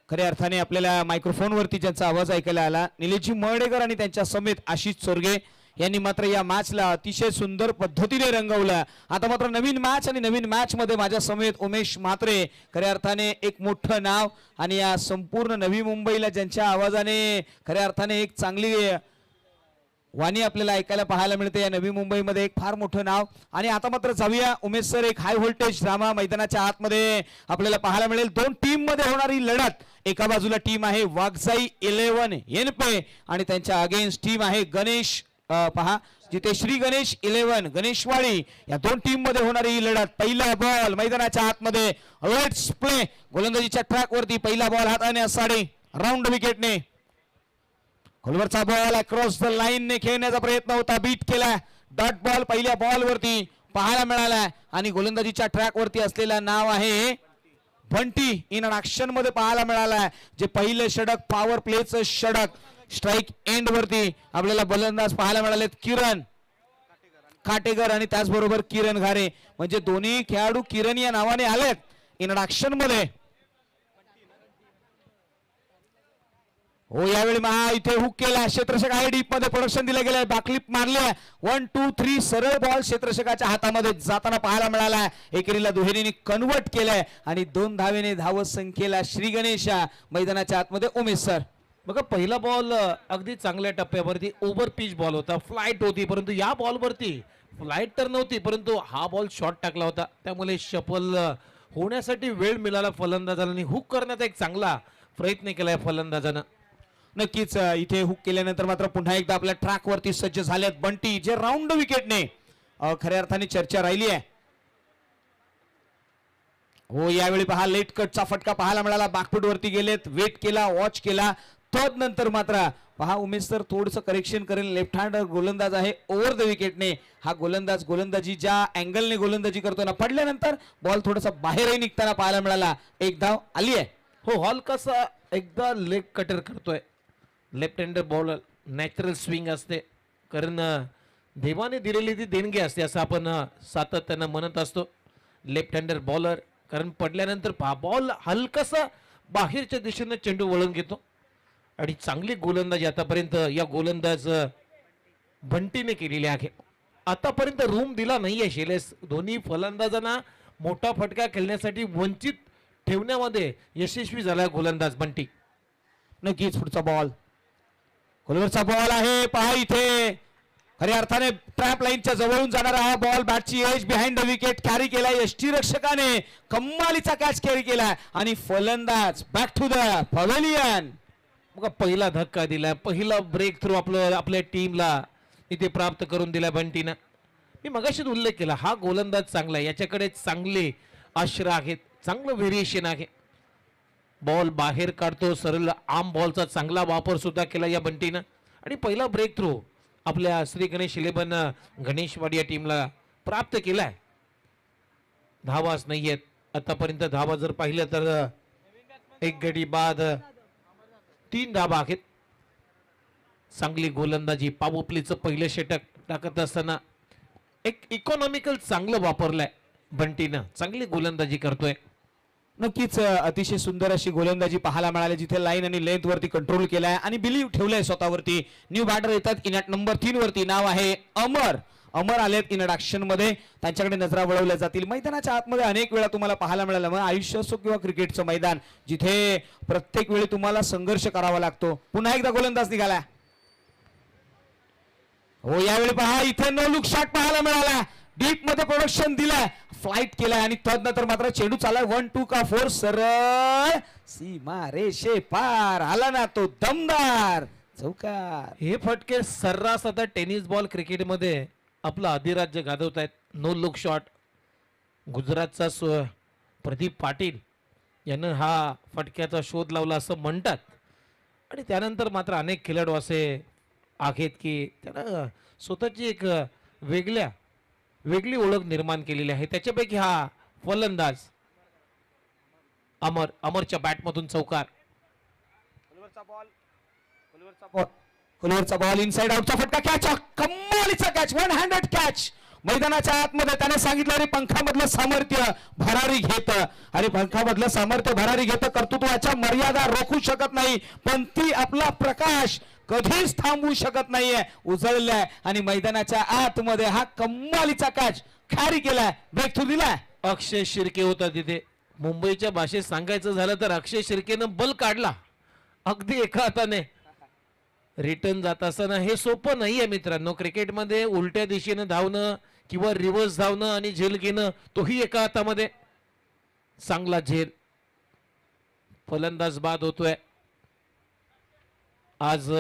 खऱ्या अर्थाने आपल्याला मायक्रोफोनवरती ज्यांचा आवाज ऐकायला आला निलेशजी मर्डेकर आणि त्यांच्या समेत आशिष चोरगे यांनी मात्र या मॅचला अतिशय सुंदर पद्धतीने रंगवलं. आता मात्र नवीन मॅच आणि नवीन मॅच मध्ये माझ्या समेत उमेश म्हात्रे खऱ्या अर्थाने एक मोठं नाव आणि या संपूर्ण नवी मुंबईला ज्यांच्या आवाजाने खऱ्या अर्थाने एक चांगली वाणी आपल्याला ऐकायला पाहायला मिळते या नवी मुंबईमध्ये एक फार मोठं नाव. आणि आता मात्र जाऊया उमेश सर एक हाय व्होल्टेज ड्रामा मैदानाच्या आतमध्ये आपल्याला पाहायला मिळेल. दोन टीम मध्ये होणारी लढत. एका बाजूला टीम आहे वाघजाई 11 येनपे आणि त्यांच्या अगेन्स्ट टीम आहे गणेश पहा जिथे श्री गणेश 11 गणेशवाडी. या दोन टीम मध्ये होणारी ही लढत. पहिला बॉल मैदानाच्या आतमध्ये लेट्स प्ले गोलंदाजीच्या ट्रॅक वरती पहिला बॉल हाताने असाडे राऊंड विकेटने खोलवरचा बॉल अक्रॉस द लाईन ने खेळण्याचा प्रयत्न होता. बीट केला डॉट बॉल पहिल्या बॉल वरती पाहायला मिळाला आणि गोलंदाजीच्या ट्रॅक वरती असलेला नाव आहे बंटी इन ऍक्शन मध्ये पाहायला मिळाला. जे पहिले षटक पॉवर प्लेचं षटक स्ट्राइक एंड वरती आपल्याला गोलंदाज पाहायला मिळालेत किरण काटेकर आणि त्याचबरोबर किरण घारे. म्हणजे दोन्ही खेळाडू किरण या नावाने आलेत इन ऍक्शन मध्ये. हो यावेळी महा इथे हुक केला क्षेत्ररक्षक आहे डीप मध्ये प्रोडक्शन दिलं गेलंय बॅकलिप मारले 1 2 3 सरळ बॉल क्षेत्ररक्षकाच्या हातामध्ये जाताना पाहायला मिळाला. एकेरीला दुहेरीने कन्वर्ट केलाय आणि 2 धावेने धाव संख्येला श्री गणेश मैदानाच्या आतमध्ये उमेश सर. बघा पहिला बॉल अगदी चांगल्या टप्प्यावरती ओव्हर पिच बॉल होता फ्लाईट होती परंतु या बॉलवरती फ्लाईट तर नव्हती परंतु हा बॉल शॉर्ट टाकला होता त्यामुळे शफल होण्यासाठी वेळ मिळाला फलंदाजाला आणि हुक करण्याचा एक चांगला प्रयत्न केलाय फलंदाजानं. नक्कीच इथे हुक केल्यानंतर मात्र पुन्हा एकदा आपल्या ट्रॅक वरती सज्ज झालेत बंटी जे राऊंड विकेटने खऱ्या अर्थाने चर्चा राहिली आहे. हो यावेळी पहा लेट कटचा फटका पाहायला मिळाला बॅकफूट वरती गेलेत वेट केला वॉच केला तदनंतर मात्र पहा उमेश सर थोडंसं करेक्शन करेल. लेफ्ट हँड गोलंदाज आहे ओव्हर द विकेटने हा गोलंदाज गोलंदाजी ज्या अँगलने गोलंदाजी करतो ना पडल्यानंतर बॉल थोडासा बाहेरही निघताना पाहायला मिळाला. एक धाव आली आहे. हो हॉल कसा एकदा लेग कटर करतोय लेफ्ट हँडर बॉलर नॅचरल स्विंग असते कारण देवाने दिलेली ती देणगी असते असं आपण सातत्यानं म्हणत असतो. लेफ्ट हँडर बॉलर कारण पडल्यानंतर बॉल हलकासा बाहेरच्या दिशेनं चेंडू वळून घेतो आणि चांगली गोलंदाजी आतापर्यंत या गोलंदाज बंटीने केलेली आहे. आतापर्यंत रूम दिला नाहीये शेलेस दोन्ही फलंदाजांना मोठा फटका खेळण्यासाठी वंचित ठेवण्यामध्ये यशस्वी झाला गोलंदाज बंटी. नक्कीच पुढचा बॉल खोलवरचा बॉल आहे पहा इथे खऱ्या अर्थाने ट्रॅप लाईनच्या जवळून जाणारा हा बॉल बॅटची edge behind the wicket carry केला यष्टीरक्षकाने कमालीचा कॅच कॅरी केला आणि फलंदाज बॅक टू द पवेलियन. बघा पहिला धक्का दिला पहिला ब्रेक थ्रू आपल्या टीमला इथे प्राप्त करून दिला बंटीनं. मी मगाशीच उल्लेख केला हा गोलंदाज चांगला आहे याच्याकडे चांगले आश्रय आहेत चांगलं व्हेरिएशन आहे. बॉल बाहेर काढतो सरळ आर्म बॉलचा चांगला वापर सुद्धा केला या बंटीनं आणि पहिला ब्रेक थ्रू आपल्या श्री गणेश 11 गणेशवाडी या टीमला प्राप्त केलाय. धावाच नाहीयेत आतापर्यंत. धावा जर पाहिलं तर एक गडी बाद 3 धावा आहेत. चांगली गोलंदाजी पावोप्लीचं पहिलं षटक टाकत असताना एक इकॉनॉमिकल चांगलं वापरलंय बंटीनं चांगली गोलंदाजी करतोय. नक्कीच अतिशय सुंदर अशी गोलंदाजी पाहायला मिळाली जिथे लाईन आणि लेंथ वरती कंट्रोल केलाय आणि बिलीव्ह ठेवलंय स्वतःवरती. न्यू बॅटर येतात इनॅट नंबर 3 वरती नाव आहे अमर. अमर आलेत इन ऍक्शन मध्ये त्यांच्याकडे नजरा वळवल्या जातील. मैदानाच्या आतमध्ये अनेक वेळा तुम्हाला पाहायला मिळालं मग आयुष्य असो किंवा क्रिकेटचं मैदान जिथे प्रत्येक वेळी तुम्हाला संघर्ष करावा लागतो. पुन्हा एकदा गोलंदाज निघाला. हो यावेळी पहा इथे नो लुक शॉट पाहायला मिळाला डीप मध्ये प्रोडक्शन दिलाय फ्लाईट केलाय आणि तदनंतर मात्र चेंडू चालाय 1 2 का 4 सरळ सीमा रेषे पार आला ना तो दमदार चौकार. हे फटके सर्रास आता टेनिस बॉल क्रिकेटमध्ये आपलं अधिराज्य गाजवत आहेत. नो लुक शॉट गुजरातचा प्रदीप पाटील यानं हा फटक्याचा शोध लावला असं म्हणतात आणि त्यानंतर मात्र अनेक खेळाडू असे आहेत की त्यानं स्वतःची एक वेगळी ओळख निर्माण केलेली आहे. त्याच्यापैकी हा फलंदाज अमरच्या बॅटमधून चौकार. खोलवरचा बॉल इनसाइड आउटचा फटका कॅच कमालीचा कॅच 1 हँडेड कॅच मैदानाच्या आतमध्ये त्याने सांगितलं अरे पंखामधलं सामर्थ्य भरारी घेत, अरे पंखामधलं सामर्थ्य भरारी घेत, कर्तृत्वाच्या मर्यादा रोखू शकत नाही, पण ती आपला प्रकाश कधीच थांबवू शकत नाहीये, उजळलाय आणि मैदानाच्या आतमध्ये हा कमालीचा कॅच खारी केलाय, ब्रेक थ्रू दिलाय. अक्षय शिर्के होता तिथे. मुंबईच्या भाषेत सांगायचं झालं तर अक्षय शिर्केनं बल काढला अगदी एका हाताने. रिटर्न जात असताना हे सोपं नाहीये मित्रांनो. क्रिकेटमध्ये उलट्या दिशेनं धावणं किंवा रिव्हर्स धावणं आणि झेल घेणं, तोही एका हातामध्ये. चांगला झेल. फलंदाज बाद होतोय. आज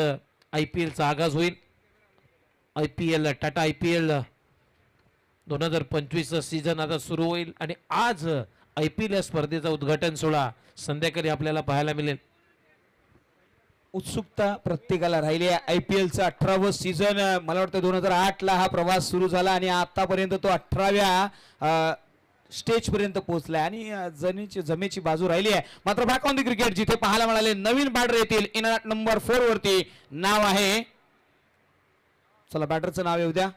IPL चा आगाज होईल. टाटा IPL 2025 सीझन आता सुरू होईल आणि आज IPL या स्पर्धेचा उद्घाटन सोहळा संध्याकाळी आपल्याला पाहायला मिळेल. उत्सुकता प्रत्येकाला राहिली आहे. IPL चा 18वं सीझन मला वाटतं 2008 ला हा प्रवास सुरू झाला आणि आतापर्यंत तो 18व्या स्टेज पर्यंत पोहोचलाय आणि जमेची बाजू राहिली आहे. मात्र बॅक ऑन द क्रिकेट जिथे पाहायला मिळाले नवीन बॅटर येतील. इन नंबर 4 वरती नाव आहे, चला बॅटरचं नाव येऊ द्या,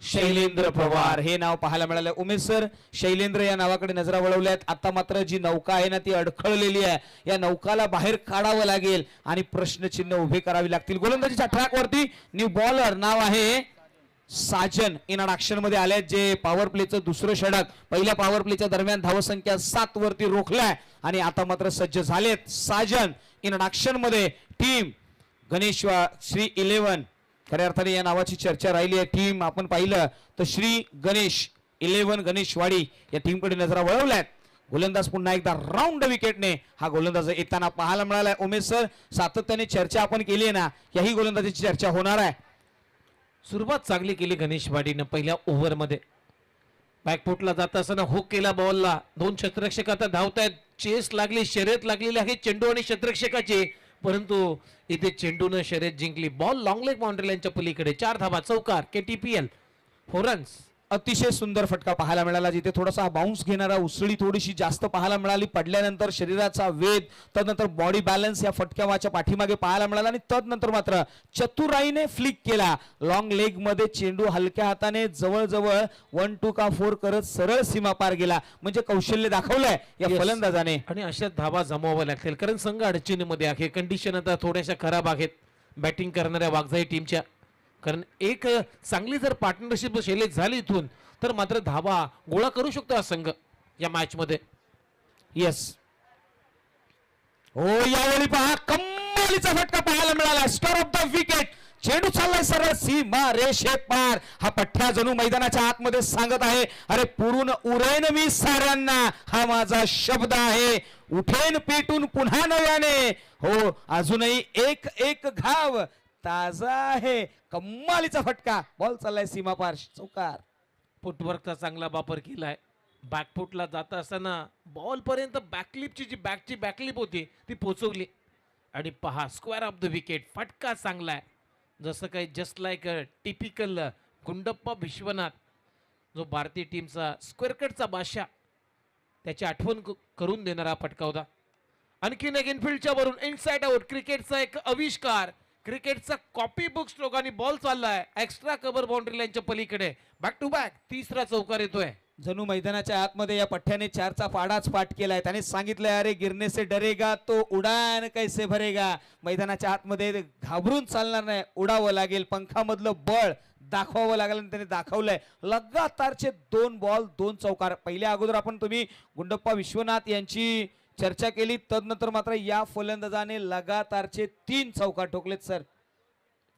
शैलेंद्र पवार हे नाव पाहायला मिळालं. उमेश सर, शैलेंद्र या नावाकडे नजरा वळवल्यात. आता मात्र जी नौका आहे ना ती अडखळलेली आहे, या नौकाला बाहेर काढावं लागेल आणि प्रश्नचिन्ह उभे करावी लागतील. गोलंदाजीच्या ट्रॅक वरती न्यू बॉलर नाव आहे साजन, इन ऍक्शन मध्ये आले, जे पॉवर प्लेचं दुसरं षटक पहिल्या पॉवर प्लेच्या दरम्यान धावसंख्या 7 वरती रोखलाय आणि आता मात्र सज्ज झालेत. साजन इन ऍक्शन मध्ये. टीम गणेश श्री 11 खऱ्या अर्थाने या नावाची चर्चा राहिली आहे. टीम आपण पाहिलं तर श्री गणेश 11 गणेशवाडी या टीमकडे नजरा वळवल्यात. गोलंदाज पुन्हा एकदा राऊंड विकेटने हा गोलंदाज येताना पाहायला मिळालाय. उमेश सर, सातत्याने चर्चा आपण केली आहे ना, याही गोलंदाजीची चर्चा होणार आहे. सुरुवात चांगली केली गणेशवाडीनं पहिल्या ओव्हरमध्ये. बॅकफुटला जात असताना हुक केला बॉलला. 2 क्षेत्ररक्षक आता धावतायत. चेस लागली, शर्यत लागलेली आहे चेंडू आणि क्षेत्ररक्षकाची, परंतु इथे चेंडूनं शर्यत जिंकली. बॉल लॉंग लेग बाउंड्री लाईनच्या पलीकडे. 4 धावा, चौकार. KTPL 4 runs. अतिशय सुंदर फटका पाहायला मिळाला, जिथे थोडासा बाउन्स घेणारा, उसळी थोडीशी जास्त पाहायला मिळाली. पडल्यानंतर शरीराचा वेग, तदनंतर बॉडी बॅलन्स या फटक्याच्या पाठीमागे पाहायला मिळाला आणि तदनंतर मात्र चतुराईने फ्लिक केला. लॉंग लेग मध्ये चेंडू हलक्या हाताने जवळजवळ 1-2 का 4 करत सरळ सीमा पार गेला. म्हणजे कौशल्य दाखवलंय या फलंदाजाने. आणि अशा धावा जमाव्या लागतील कारण संघ अडचणीमध्ये आहे. कंडिशन आता थोड्याशा खराब आहेत बॅटिंग करणाऱ्या वाघजाई टीमच्या. कारण एक चांगली जर पार्टनरशिप शैली झाली इथून तर मात्र धावा गोळा करू शकतो हा संघ या मॅच मध्ये. येस, हो यावेळी पहा कमालीचा फटका पाहायला मिळाला. Star of the wicket. चेंडू चाललाय सरळ सीमा रेषे पार. हा पठ्ठ्या जणू मैदानाच्या आतमध्ये सांगत आहे, अरे पुरून उरेन मी साऱ्यांना, हा माझा शब्द आहे. उठेन पेटून पुन्हा नव्याने. हो, अजूनही एक एक घाव ताजा आहे. कमालीचा फटका. बॉल चाललाय सीमा पार, चौकार. फुटवर्कचा चांगला वापर केलाय. बॅकफुटला जात असताना बॉल पर्यंत बॅकलिपची जी बॅकलिप होती ती पोहोचवली आणि पहा स्क्वेअर ऑफ द विकेट. फटका चांगला आहे. जसं काही just like typical Gundappa Vishwanath, जो भारतीय टीमचा स्क्वेअर कटचा बादशाह, त्याची आठवण करून देणारा फटका होता. आणखीन एक इनफिल्डच्या वरून इनसाइड आउट. क्रिकेटचा एक आविष्कार, क्रिकेटचा कॉपी बुक स्ट्रोक आणि बॉल चाललाय एक्स्ट्रा कव्हर बाउंड्री लाईनच्या पलीकडे. बॅक टू बॅक तिसरा चौकार येतोय. जणू मैदानाच्या आतमध्ये या पठ्ठ्याने 4चा पाडाच पाठ केलाय. त्याने सांगितलंय, अरे गिरने से डरेगा तो उडान कैसे भरेगा. मैदानाच्या आतमध्ये घाबरून चालणार नाही, उडावं लागेल. पंखामधलं बळ दाखवावं लागेल आणि त्याने दाखवलंय. लगातारचे 2 बॉल 2 चौकार. पहिल्या अगोदर आपण तुम्ही गुंडप्पा विश्वनाथ यांची चर्चा केली, तदनंतर मात्र या फलंदाजाने लगातारचे 3 चौकार ठोकलेत. सर,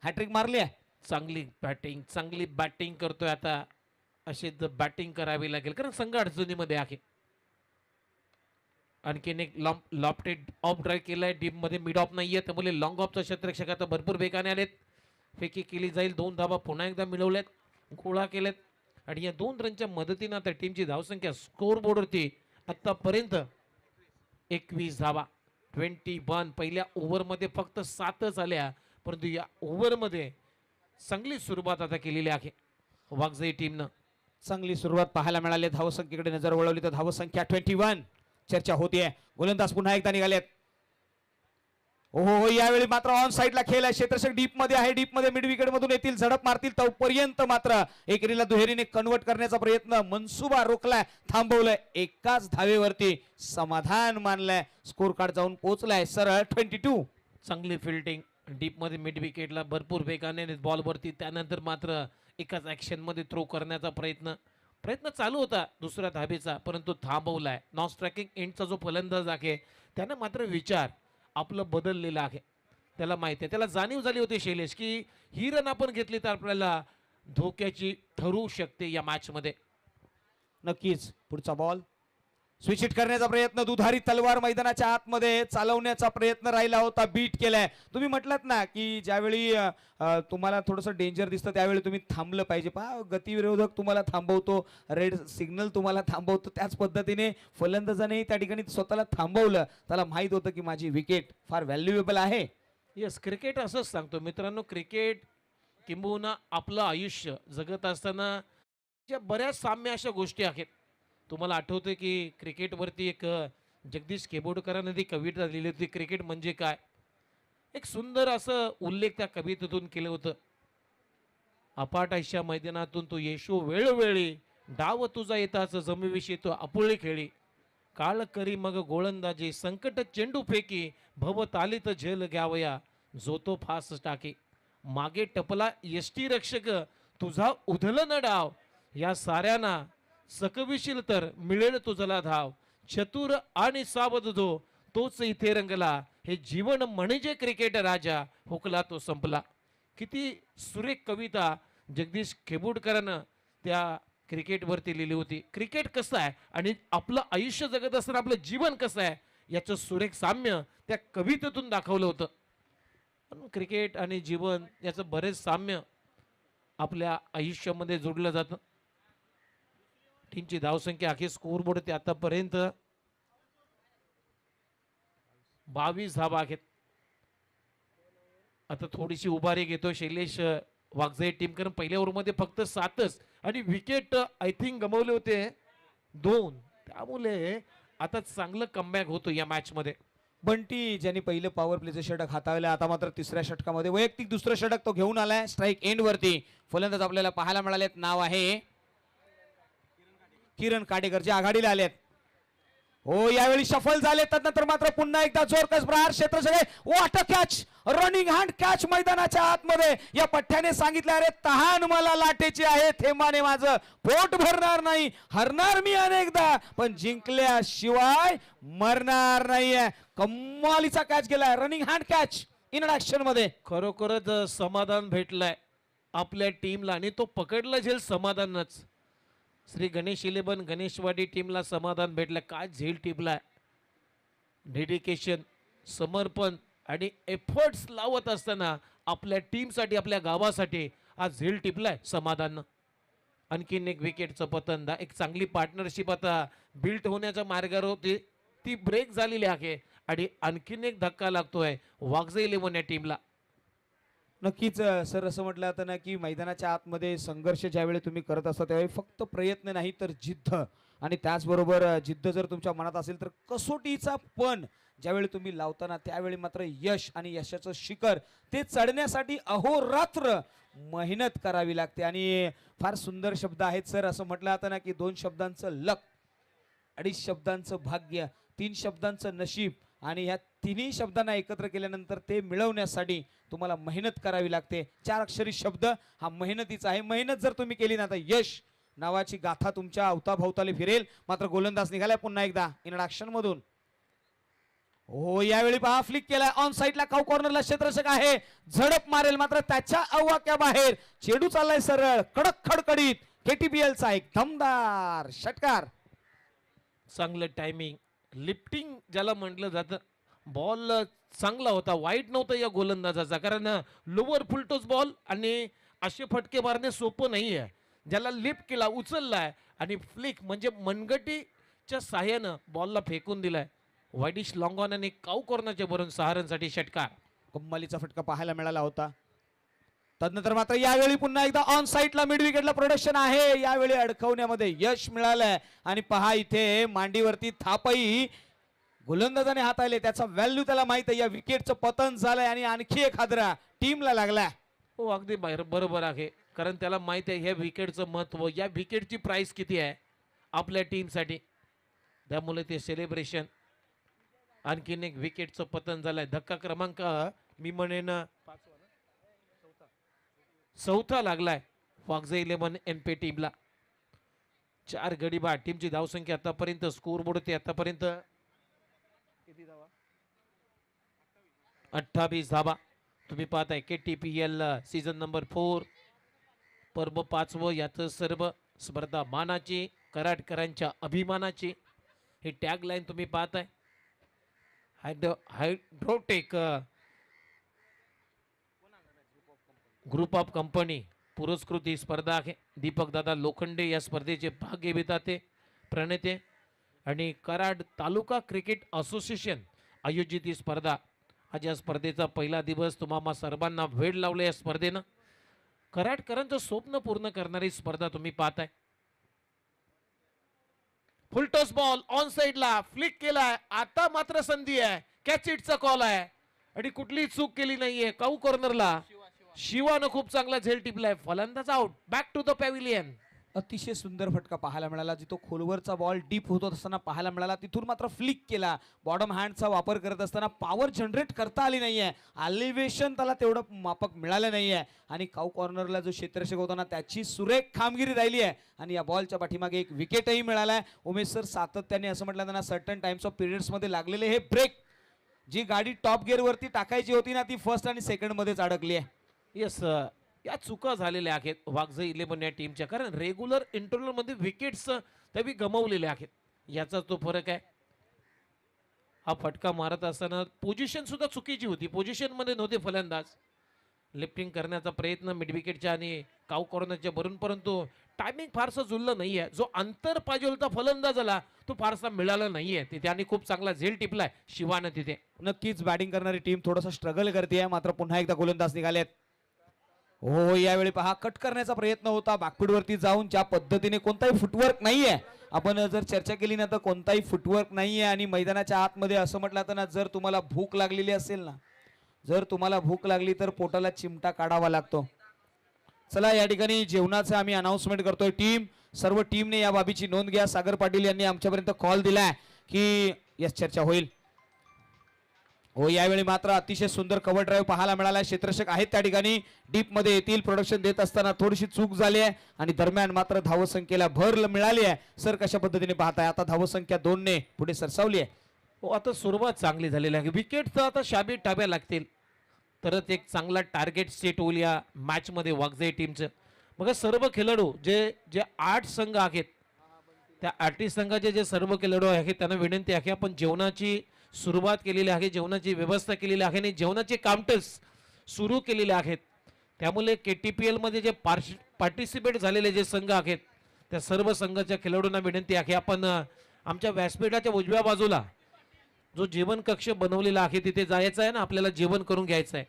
हॅट्रिक मारली आहे. चांगली बॅटिंग करतोय आता. अशीच बॅटिंग करावी लागेल कारण संघ अडचणीमध्ये आहे. आणखीन एक लॉफ्टेड ऑफ ड्राईव्ह केलाय. डीप मध्ये मिड ऑफ नाहीये, त्यामुळे लॉंग ऑफचा क्षेत्ररक्षक आता भरपूर वेगाने आलेत. फेकी केली जाईल. 2 धावा पुन्हा एकदा मिळवल्यात, गोळा केलेत आणि या 2 रनच्या मदतीने आता टीमची धावसंख्या स्कोर बोर्डवरती आतापर्यंत 21 धावा. 21. पहिल्या ओव्हरमध्ये फक्त 7च आल्या, परंतु या ओव्हरमध्ये चांगली सुरुवात आता केलेली आहे वाघजाई टीमनं. चांगली सुरुवात पाहायला मिळाली. धावसंख्येकडे नजर वळवली तर धावसंख्या 21. चर्चा होतीये. गोलंदाज पुन्हा एकदा निघालेत. हो यावेळी मात्र ऑन साइडला खेळ आहे. क्षेत्ररक्षक डीप मध्ये आहे. डीप मध्ये मिड विकेट मधून येतील, झडप मारतील. तोपर्यंत मात्र एकेरीला दुहेरीने कन्वर्ट करण्याचा प्रयत्न, मनसुबा रोखलाय, थांबवलाय. एकाच धावेवरती समाधान मानलंय. स्कोर कार्ड जाऊन पोहोचलाय सरळ 22. चांगली फिल्डिंग डीप मध्ये मिड विकेटला भरपूर वेगाने बॉलवरती, त्यानंतर मात्र एकाच ऍक्शन मध्ये थ्रो करण्याचा प्रयत्न चालू होता दुसऱ्या धाबेचा, परंतु थांबवलाय. नॉन स्ट्रायकिंग एंडचा जो फलंदाज आहे त्यानं मात्र विचार आपलं बदललेलं आहे. त्याला माहिती आहे, त्याला जाणीव झाली होती शैलेश की ही रन आपण घेतली तर आपल्याला धोक्याची ठरू शकते या मॅच मध्ये. नक्कीच पुढचा बॉल स्विच हिट करण्याचा प्रयत्न, दुधारी तलवार मैदानाच्या आतमध्ये चालवण्याचा प्रयत्न राहिला होता. बीट केलाय. तुम्ही म्हटलात ना की ज्यावेळी तुम्हाला थोडंसं डेंजर दिसतं त्यावेळी तुम्ही थांबलं पाहिजे. पहा गतिविरोधक तुम्हाला थांबवतो, रेड सिग्नल तुम्हाला थांबवतो. त्याच पद्धतीने फलंदाजाने त्या ठिकाणी स्वतःला थांबवलं. त्याला माहित होतं की माझी विकेट फार व्हॅल्युएबल आहे. येस, क्रिकेट असंच सांगतो मित्रांनो. क्रिकेट किंबहुना आपलं आयुष्य जगत असताना ज्या बऱ्याच साम्य अशा गोष्टी आहेत. तुम्हाला आठवते की क्रिकेटवरती एक जगदीश केबोडकरांनी ती कविता लिहिली होती, क्रिकेट म्हणजे काय. एक सुंदर असं उल्लेख त्या कवितेतून केलं होतं. अपाट अशा मैदानातून तू येशो वेळोवेळी, डाव तुझा येताच जमिविषयी तो आपुळे खेळी. काळ करी मग गोलंदाजी, संकट चेंडू फेकी, भव तालीत झेल घ्यावया, जो तो फास टाकी. मागे टपला यष्टी रक्षक, तुझा उधल न डाव, या साऱ्यांना सकविशील तर मिळेल तुझला धाव. चतुर आणि सावध जो तोच इथे रंगला, हे जीवन म्हणजे क्रिकेट राजा, हुकला तो संपला. किती सुरेख कविता जगदीश खेबुडकरांनं त्या क्रिकेटवरती लिहिली होती. क्रिकेट कसं आहे आणि आपलं आयुष्य जगत असताना आपलं जीवन कसं आहे याचं सुरेख साम्य त्या कवितेतून दाखवलं होतं. पण क्रिकेट आणि जीवन याचं बरेच साम्य आपल्या आयुष्यामध्ये जोडलं जातं. टीमची धावसंख्या अखेर स्कोर बोर्ड ते आतापर्यंत 22 धावा आहेत. आता थोडीशी उभारी घेतो शैलेश वागजे टीम, कारण पहिल्या ओव्हरमध्ये फक्त 7च आणि विकेट आय थिंक गमावले होते 2. त्यामुळे आता चांगलं कमबॅक होतो या मॅच मध्ये. बंटी ज्यांनी पहिलं पॉवर प्लेचं षटक हाताळलं, आता मात्र तिसऱ्या षटकामध्ये वैयक्तिक दुसरं षटक तो घेऊन आलाय. स्ट्राईक एंड वरती फलंदाज आपल्याला पाहायला मिळालेत. नाव आहे किरण काडेकर, जे आघाडीला आलेत. हो यावेळी सफल झाले. त्यानंतर मात्र पुन्हा एकदा जोरकस प्रहार. क्षेत्र सगळे वाट कॅच, रनिंग हँड कॅच मैदानाच्या आतमध्ये. या पठ्ठ्याने सांगितलं अरे तहान मला लाटेची आहे, थेंबाने माझं पोट भरणार नाही. हरणार मी अनेकदा पण जिंकल्याशिवाय मरणार नाहीये. कमालीचा कॅच गेलाय, running hand catch in action मध्ये. खरोखरच समाधान भेटलंय आपल्या टीमला आणि तो पकडला झेल समाधानच. श्री गणेश 11 गणेशवाडी टीमला समाधान भेटलं. काय झेल टिपलाय, डेडिकेशन, समर्पण आणि एफर्ट्स लावत असताना आपल्या टीमसाठी, आपल्या गावासाठी आज झेल टिपलाय समाधान. आणखीन एक विकेटचं पतन, एक चांगली पार्टनरशिप आता बिल्ट होण्याच्या मार्गावर होती, ती ब्रेक झालेली आहे आणि आणखीन एक धक्का लागतोय वागजे 11 या टीमला. नक्कीच सर, असं म्हटलं जातं ना की मैदानाच्या आतमध्ये संघर्ष ज्यावेळी तुम्ही करत असता त्यावेळी फक्त प्रयत्न नाही तर जिद्द, आणि त्याचबरोबर जिद्द जर तुमच्या मनात असेल तर कसोटीचा पण ज्यावेळी तुम्ही लावताना त्यावेळी मात्र यश आणि यशाचं शिखर ते चढण्यासाठी अहोरात्र मेहनत करावी लागते. आणि फार सुंदर शब्द आहेत सर. असं म्हटलं जातं ना की 2 शब्दांचं लक, 2.5 शब्दांचं भाग्य, 3 शब्दांचं नशीब, आणि ह्या तिन्ही शब्दांना एकत्र केल्यानंतर ते मिळवण्यासाठी तुम्हाला मेहनत करावी लागते. 4 अक्षरी शब्द हा मेहनतीचा आहे. मेहनत जर तुम्ही केली ना तर यश नावाची गाथा तुमच्या अवताभोवताली फिरेल. मात्र गोलंदाज निघालाय पुन्हा एकदा इन ऍक्शन मधून. हो यावेळी पहा फ्लिक केलाय ऑन साइडला, काउ कॉर्नरला क्षेत्ररक्षक आहे, झडप मारेल मात्र त्याच्या अवाक्या बाहेर. चेंडू चाललाय सरळ, कडक खडकडीत. KTPLचा एक दमदार षटकार. चांगलं टायमिंग, लिफ्टिंग ज्याला म्हटलं जातं. बॉल चांगला होता, वाईट नव्हता या गोलंदाजाचा, कारण लोअर फुलटोस बॉल आणि असे फटके मारणे सोपं नाही आहे. ज्याला लिफ्ट केला, उचललाय आणि फ्लिक म्हणजे मनगटीच्या साह्यानं बॉलला फेकून दिलाय. वाईडिश लॉंग ऑन आणि काउ कॉर्नरच्या भरून सहारणसाठी षटकार. कम्मालीचा फटका पाहायला मिळाला होता. तदनंतर मात्र यावेळी पुन्हा एकदा ऑन साइडला मिड विकेटला प्रोडक्शन आहे. यावेळी अडकवण्यामध्ये यश मिळालंय आणि पहा इथे मांडीवरती थापही गोलंदाजाने हाताळले त्याचा व्हॅल्यू त्याला माहित आहे. या विकेटचं पतन झालंय आणि आणखी एक हादरा टीमला लागलाय. हो अगदी बरोबर आहे, कारण त्याला माहित आहे ह्या विकेटचं महत्व, या विकेटची प्राइस किती आहे आपल्या टीमसाठी. त्यामुळे ते सेलिब्रेशन. आणखीन एक विकेटचं पतन झालंय. धक्का क्रमांक मी म्हणेन चौथा लागलाय वागजे 11 एनपी टीमला. 4 गडी बाद. टीमची धावसंख्या आतापर्यंत स्कोर बोर्ड ते आतापर्यंत 28 धावा. तुम्ही पाहताय KTPL सीझन नंबर 4 पर्व 5वं. याचं सर्व स्पर्धा मानाची, कराडकरांच्या अभिमानाची. ही टॅग लाईन तुम्ही पाहताय. हायड्रोटेक ग्रुप ऑफ कंपनी पुरस्कृत ही स्पर्धा आहे. दीपक दादा लोखंडे या स्पर्धेचे भाग्य विधाते प्रणेते आणि कराड तालुका क्रिकेट असोसिएशन आयोजित ही स्पर्धा. आज या स्पर्धेचा पहिला दिवस. तुम्हा सर्वांना वेळ लावले या स्पर्धेनं. कराडकरांचं स्वप्न पूर्ण करणारी स्पर्धा तुम्ही पाहताय. फुलटॉस बॉल ऑन साइडला फ्लिक केलाय. आता मात्र संधी आहे. कॅच इटचा कॉल आहे आणि कुठलीही चूक केली नाहीये. काऊ कॉर्नरला शिवानं खूप चांगला झेल टिपलाय. फलंदाज out. Back to the pavilion. अतिशय सुंदर फटका पाहायला मिळाला. जिथं खोलवरचा बॉल डीप होत असताना पाहायला मिळाला, तिथून मात्र फ्लिक केला. बॉटम हँडचा वापर करत असताना पॉवर जनरेट करता आली नाहीये. एलिव्हेशन त्याला तेवढं मापक मिळालं नाहीये आणि काऊ कॉर्नरला जो क्षेत्ररक्षक होता ना, त्याची सुरेख कामगिरी राहिली आहे आणि या बॉलच्या पाठीमागे एक विकेटही मिळालाय. उमेश सर सातत्याने असं म्हटलं ना, सर्टन टाइम्स ऑफ पिरियड्स मध्ये लागलेले हे ब्रेक, जी गाडी टॉप गिअर वरती टाकायची होती ना, ती फर्स्ट आणि सेकंड मध्येच अडकली आहे. येस, या चुका झालेल्या आहेत वागजे 11 या टीमच्या, कारण रेग्युलर इंटरव्हल मध्ये विकेट्स त्यांनी गमावलेल्या आहेत. याचा तो फरक आहे. हा फटका मारत असताना पोझिशन सुद्धा चुकीची होती. पोझिशन मध्ये नव्हते फलंदाज. लिफ्टिंग करण्याचा प्रयत्न मिड विकेटच्या आणि काऊ कॉर्नरच्या भरून, परंतु टायमिंग फारसं जुळलं नाहीये. जो अंतर पाहिजे होता फलंदाजाला तो फारसा मिळाला नाहीये तिथे आणि खूप चांगला झेल टिपलाय शिवानं तिथे. नक्कीच बॅटिंग करणारी टीम थोडासा स्ट्रगल करते, मात्र पुन्हा एकदा गोलंदाज निघालेत. हो, यावेळी पहा कट करण्याचा प्रयत्न होता बॅकफूट वरती जाऊन. ज्या पद्धतीने कोणताही फुटवर्क नाहीये, आपण जर चर्चा केली ना तर कोणताही फुटवर्क नाहीये. आणि मैदानाच्या आतमध्ये असं म्हटलं तर ना, जर तुम्हाला भूक लागलेली असेल ना, जर तुम्हाला भूक लागली तर पोटाला चिमटा काढावा लागतो. चला या ठिकाणी जेवणाचं आम्ही अनाउन्समेंट करतोय. टीम सर्व टीमने या बाबीची नोंद घ्या. सागर पाटील यांनी आमच्यापर्यंत कॉल दिलाय की यस चर्चा होईल. हो, यावेळी मात्र अतिशय सुंदर कव्हर ड्राईव्ह पाहायला मिळाला. क्षेत्ररक्षक आहेत त्या ठिकाणी, डीप मध्ये येतील. प्रोडक्शन देत असताना थोडीशी चूक झाली आहे आणि दरम्यान मात्र धावसंख्येला भर मिळाली आहे. सर कशा पद्धतीने पाहताय? आता धावसंख्या 2 ने पुढे सरसावली आहे. हो, आता सुरुवात चांगली झालेली आहे. विकेट तर आता शाबी टाब्या लागतील तरच एक चांगला टार्गेट सेट होईल या मॅच मध्ये वागजे टीमचं. मग सर्व खेळाडू जे 8 संघ आहेत, त्या 8 संघाचे जे सर्व खेळाडू आहेत त्यांना विनंती आहे की आपण जेवणाची सुरुवात केलेली आहे, जेवणाची व्यवस्था केलेली आहे आणि जेवणाचे काउंटर्स सुरू केलेले आहेत. त्यामुळे KTPL मध्ये जे पार्टिसिपेट झालेले जे संघ आहेत त्या सर्व संघाच्या खेळाडूंना विनंती आहे की आपण आमच्या व्यासपीठाच्या उजव्या बाजूला जो जेवण कक्ष बनवलेला आहे तिथे जायचं आहे ना, आपल्याला जेवण करून घ्यायचं आहे.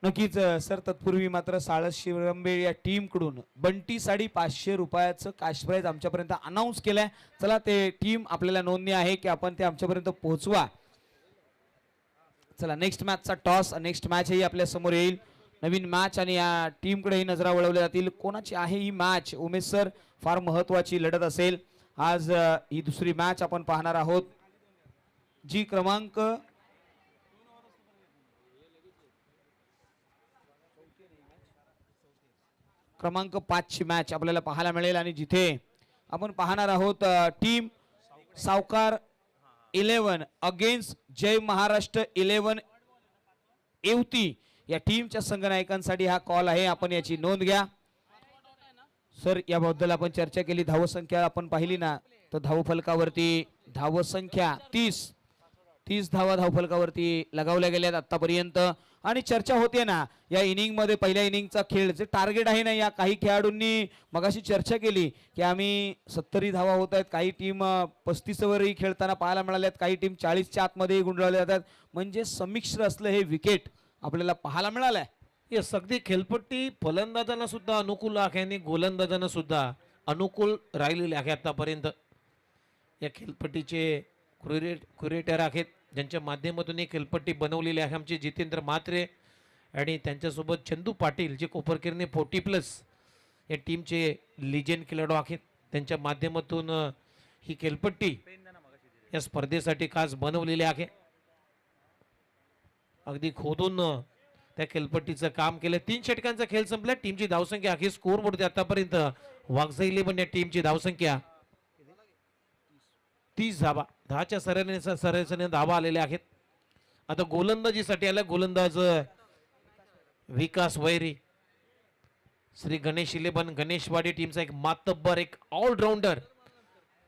नक्कीच सर. तत्पूर्वी मात्र साळस शिवरंबे या टीम कडून बंटी साडी 500 रुपयाचं कॅश प्राइज आमच्यापर्यंत अनाऊन्स केलंय. चला, ते टीम आपल्याला नोंदणी आहे की आपण ते आमच्यापर्यंत पोहोचवा. चला, नेक्स्ट मॅचचा टॉस, नेक्स्ट मॅच ही आपल्या समोर येईल. नवीन मॅच आणि या टीम कडेही नजरा वळवल्या जातील. कोणाची आहे ही मॅच? उमेश सर, फार महत्वाची लढत असेल आज. ही दुसरी मॅच आपण पाहणार आहोत, जी क्रमांक क्रमांक 5 ची मॅच आपल्याला पाहायला मिळेल आणि जिथे आपण पाहणार आहोत टीम सावकार 11 अगेन्स्ट जय महाराष्ट्र 11 येवती या टीमच्या संघनायकांसाठी हा कॉल आहे. आपण याची नोंद घ्या. सर, याबद्दल आपण चर्चा केली. धावसंख्या आपण पाहिली ना, तर धावफलकावरती धावसंख्या 30 धावा धावफलकावरती लगावल्या गेल्यात आतापर्यंत. आणि चर्चा होते ना या इनिंग मध्ये, पहिल्या इनिंगचा खेळ जे टार्गेट आहे ना, या काही खेळाडूंनी मगाशी चर्चा केली की आम्ही 70 धावा होत आहेत. काही टीम 35 वरही खेळताना पाहायला मिळाल्यात, काही टीम 40च्या आतमध्येही गुंडाळल्या जातात. म्हणजे संमिश्र असलं हे विकेट आपल्याला पाहायला मिळालंय. येस, अगदी खेळपट्टी फलंदाजांना सुद्धा अनुकूल आहे आणि गोलंदाजांना सुद्धा अनुकूल राहिलेले आहे आतापर्यंत. या खेळपट्टीचे क्युरेटर आहेत ज्यांच्या माध्यमातून एक खेळपट्टी बनवलेली आहे आमचे जितेंद्र म्हात्रे आणि त्यांच्यासोबत चंदू पाटील जे कोपरकेरने 40+ या टीमचे लिजेंड खेळाडू आहेत. त्यांच्या माध्यमातून ही खेळपट्टी या स्पर्धेसाठी खास बनवलेली आहे. अगदी खोदून त्या खेळपट्टीचं काम केलं. 3 षटकांचा खेळ संपला. टीमची धावसंख्या आहे स्कोर बोर्ड आतापर्यंत वागझा 11 या टीमची धावसंख्या 30 धावा. 10च्या सरासरीने धावा आलेल्या आहेत. आता गोलंदाजीसाठी आला गोलंदाज विकास वैरी. श्री गणेश 11 गणेशवाडी टीमचा एक मातब्बर एक ऑलराऊंडर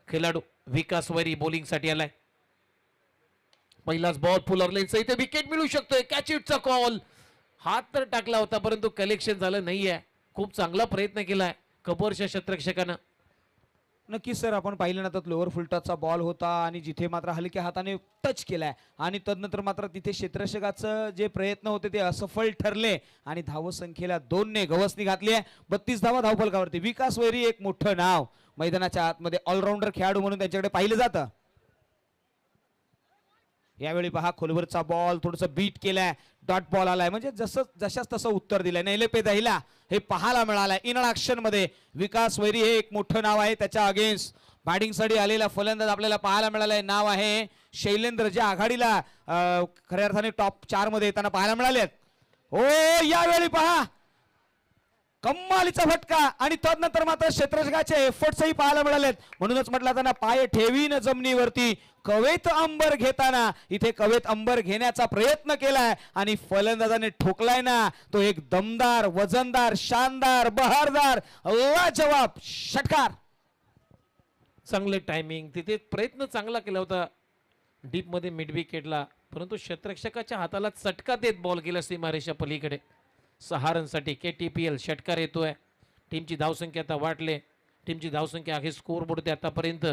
खेळाडू विकास वैरी बॉलिंगसाठी आलाय. पहिलाच बॉल फुल ऑर्लेनचा इथे विकेट मिळू शकतोय. कॅच इटचा कॉल. हात तर टाकला होता परंतु कलेक्शन झालं नाहीये. खूप चांगला प्रयत्न केलाय कबरच्या क्षेत्ररक्षकानं. नक्कीच सर, आपण पाहिलं ना तर लोअर फुलटॉसचा बॉल होता आणि जिथे मात्र हलक्या हाताने टच केलाय आणि तदनंतर मात्र तिथे क्षेत्ररक्षकाचं जे प्रयत्न होते ते असफल ठरले आणि धावसंख्येला 2 ने गवसणी घातली आहे. 32 धावा धावफलकावरती. विकास वैरी एक मोठं नाव मैदानाच्या आतमध्ये ऑलराऊंडर खेळाडू म्हणून त्यांच्याकडे पाहिलं जातं. यावेळी पहा खोलवरचा बॉल थोडंसं बीट केलाय. डॉट बॉल आलाय म्हणजे जशाच तसं उत्तर दिलंय. नेले पे दहिला हे पाहायला मिळालंय. इन ऍक्शन मध्ये विकास वैरी हे एक मोठं नाव आहे. त्याच्या अगेन्स्ट बॅटिंगसाठी आलेला फलंदाज आपल्याला पाहायला मिळालाय. नाव आहे शैलेंद्र, जे आघाडीला खऱ्या अर्थाने टॉप 4 मध्ये येताना पाहायला मिळालेत. हो, यावेळी पहा कम्मालीचा फटका आणि तदनंतर मात्र क्षेत्ररक्षकाचे एफर्ट्सही पाहायला मिळालेत. म्हणूनच म्हटलं त्यांना पाय ठेवीन जमिनीवरती कवेत अंबर घेताना इथे कवेत अंबर घेण्याचा प्रयत्न केलाय आणि फलंदाजाने ठोकलाय ना तो एक दमदार, वजनदार, शानदार, बहारदार लाजवाब षटकार. चांगले टायमिंग तिथे प्रयत्न चांगला केला होता डीप मध्ये मिड विकेटला परंतु क्षेत्ररक्षकाच्या हाताला चटका देत बॉल गेला सीमारेषा पलीकडे. 6 रनसाठी KTPL षटकार येतोय. टीमची धावसंख्या आता वाढले. टीमची धावसंख्या आहे स्कोर बोर्ड आतापर्यंत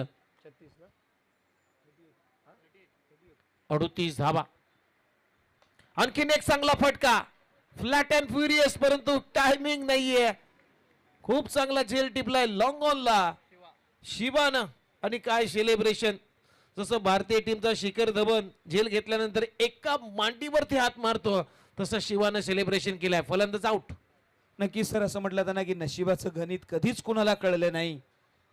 38 धावा. आणखीन एक चांगला फटका फ्लॅट अँड फ्युरियस परंतु टायमिंग नाहीये. खूप चांगला झेल टिपलाय लॉंग ऑनला शिवानं आणि काय सेलिब्रेशन. जसं भारतीय टीमचा शिखर धवन झेल घेतल्यानंतर एका मांडीवरती हात मारतो तसं शिवानं सेलिब्रेशन केलंय. फलंदाज आउट. नक्कीच सर, असं म्हटलं जातं ना की नशिबाचं गणित कधीच कुणाला कळलं नाही.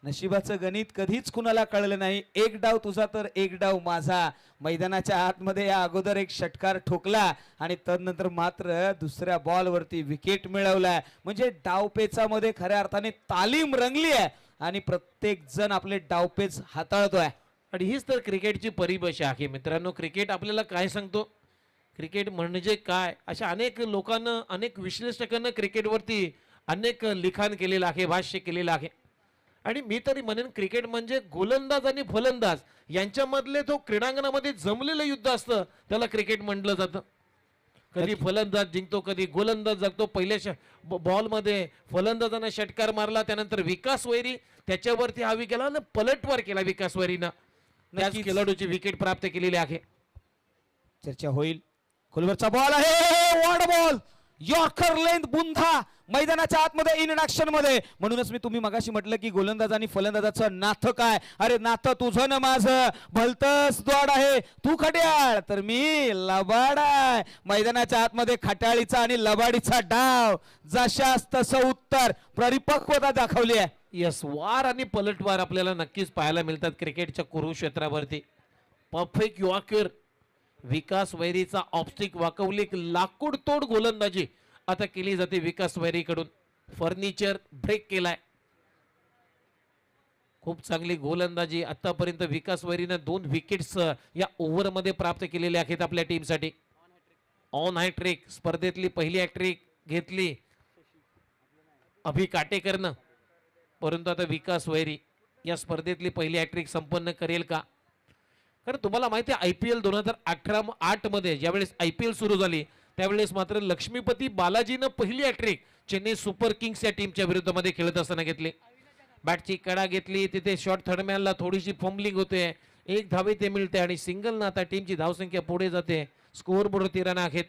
नशिबाचं गणित कधीच कुणाला कळलं नाही. एक डाव तुझा तर एक डाव माझा. मैदानाच्या आतमध्ये या अगोदर एक षटकार ठोकला आणि तदनंतर मात्र दुसऱ्या बॉलवरती विकेट मिळवलाय. म्हणजे डावपेचामध्ये खऱ्या अर्थाने तालीम रंगली आहे आणि प्रत्येक जण आपले डावपेच हाताळतोय. आणि हीच तर क्रिकेटची परिभाषा आहे मित्रांनो. क्रिकेट आपल्याला काय सांगतो, क्रिकेट म्हणजे काय, अशा अनेक लोकांना अनेक विश्लेषकांना क्रिकेटवरती अनेक लिखाण केलेलं आहे, भाष्य केलेलं आहे. आणि मी तरी म्हणेन क्रिकेट म्हणजे गोलंदाज आणि फलंदाज यांच्यामधले तो क्रीडांगणामध्ये जमलेलं युद्ध असतं त्याला क्रिकेट म्हटलं जातं. कधी फलंदाज जिंकतो कधी गोलंदाज जगतो. पहिल्या बॉलमध्ये फलंदाजानं षटकार मारला त्यानंतर विकास वैरी त्याच्यावरती हावी केला आणि पलटवार केला विकास वैरीनं. त्याच खेळाडूची विकेट प्राप्त केलेली आहे. चर्चा होईल. खोलवरचा बॉल आहे, वॉर्ड बॉल, यॉर्कर लेंथ बुंधा मैदानाच्या आतमध्ये इन ऍक्शन मध्ये. म्हणूनच मी तुम्ही मगाशी म्हटलं की गोलंदाज आणि फलंदाजाचं नातं काय. अरे नातं तुझं ना माझं, भलतंच द्वाड आहे तू खट्याळ तर मी लबाड आहे. मैदानाच्या आतमध्ये खट्याळीचा आणि लबाडीचा डाव जशास तसं उत्तर परिपक्वता दाखवली आहे. यस, वार आणि पलटवार आपल्याला नक्कीच पाहायला मिळतात क्रिकेटच्या कुरुक्षेत्रावरती. परफेक्ट यॉर्कर विकास वैरीचा ऑफस्टिक वाकवली लाकूड तोड गोलंदाजी आता केली जाते विकास वैरीकडून. फर्निचर ब्रेक केलाय. खूप चांगली गोलंदाजी आतापर्यंत विकास वैरीने 2 विकेट्स या ओव्हर मध्ये प्राप्त केलेले आहेत आपल्या टीमसाठी. ऑन हॅट्रिक स्पर्धेतली पहिली हॅट्रिक घेतली अभि काटेकरनं. परंतु आता विकास वैरी या स्पर्धेतली पहिली हॅट्रिक संपन्न करेल का. कारण तुम्हाला माहिती आहे IPL 2018-8 मध्ये ज्यावेळेस IPL सुरू झाली त्यावेळेस मात्र लक्ष्मीपती बालाजीनं पहिली हॅट्रिक चेन्नई सुपर किंग्स या टीमच्या विरुद्धमध्ये खेळत असताना घेतली. बॅटची कडा घेतली तिथे शॉर्ट थर्डमॅनला थोडीशी फंबलिंग होते. 1 धावे ते मिळते आणि सिंगल ना आता टीमची धावसंख्या पुढे जाते. स्कोअर बोर्ड 13 रन आहेत.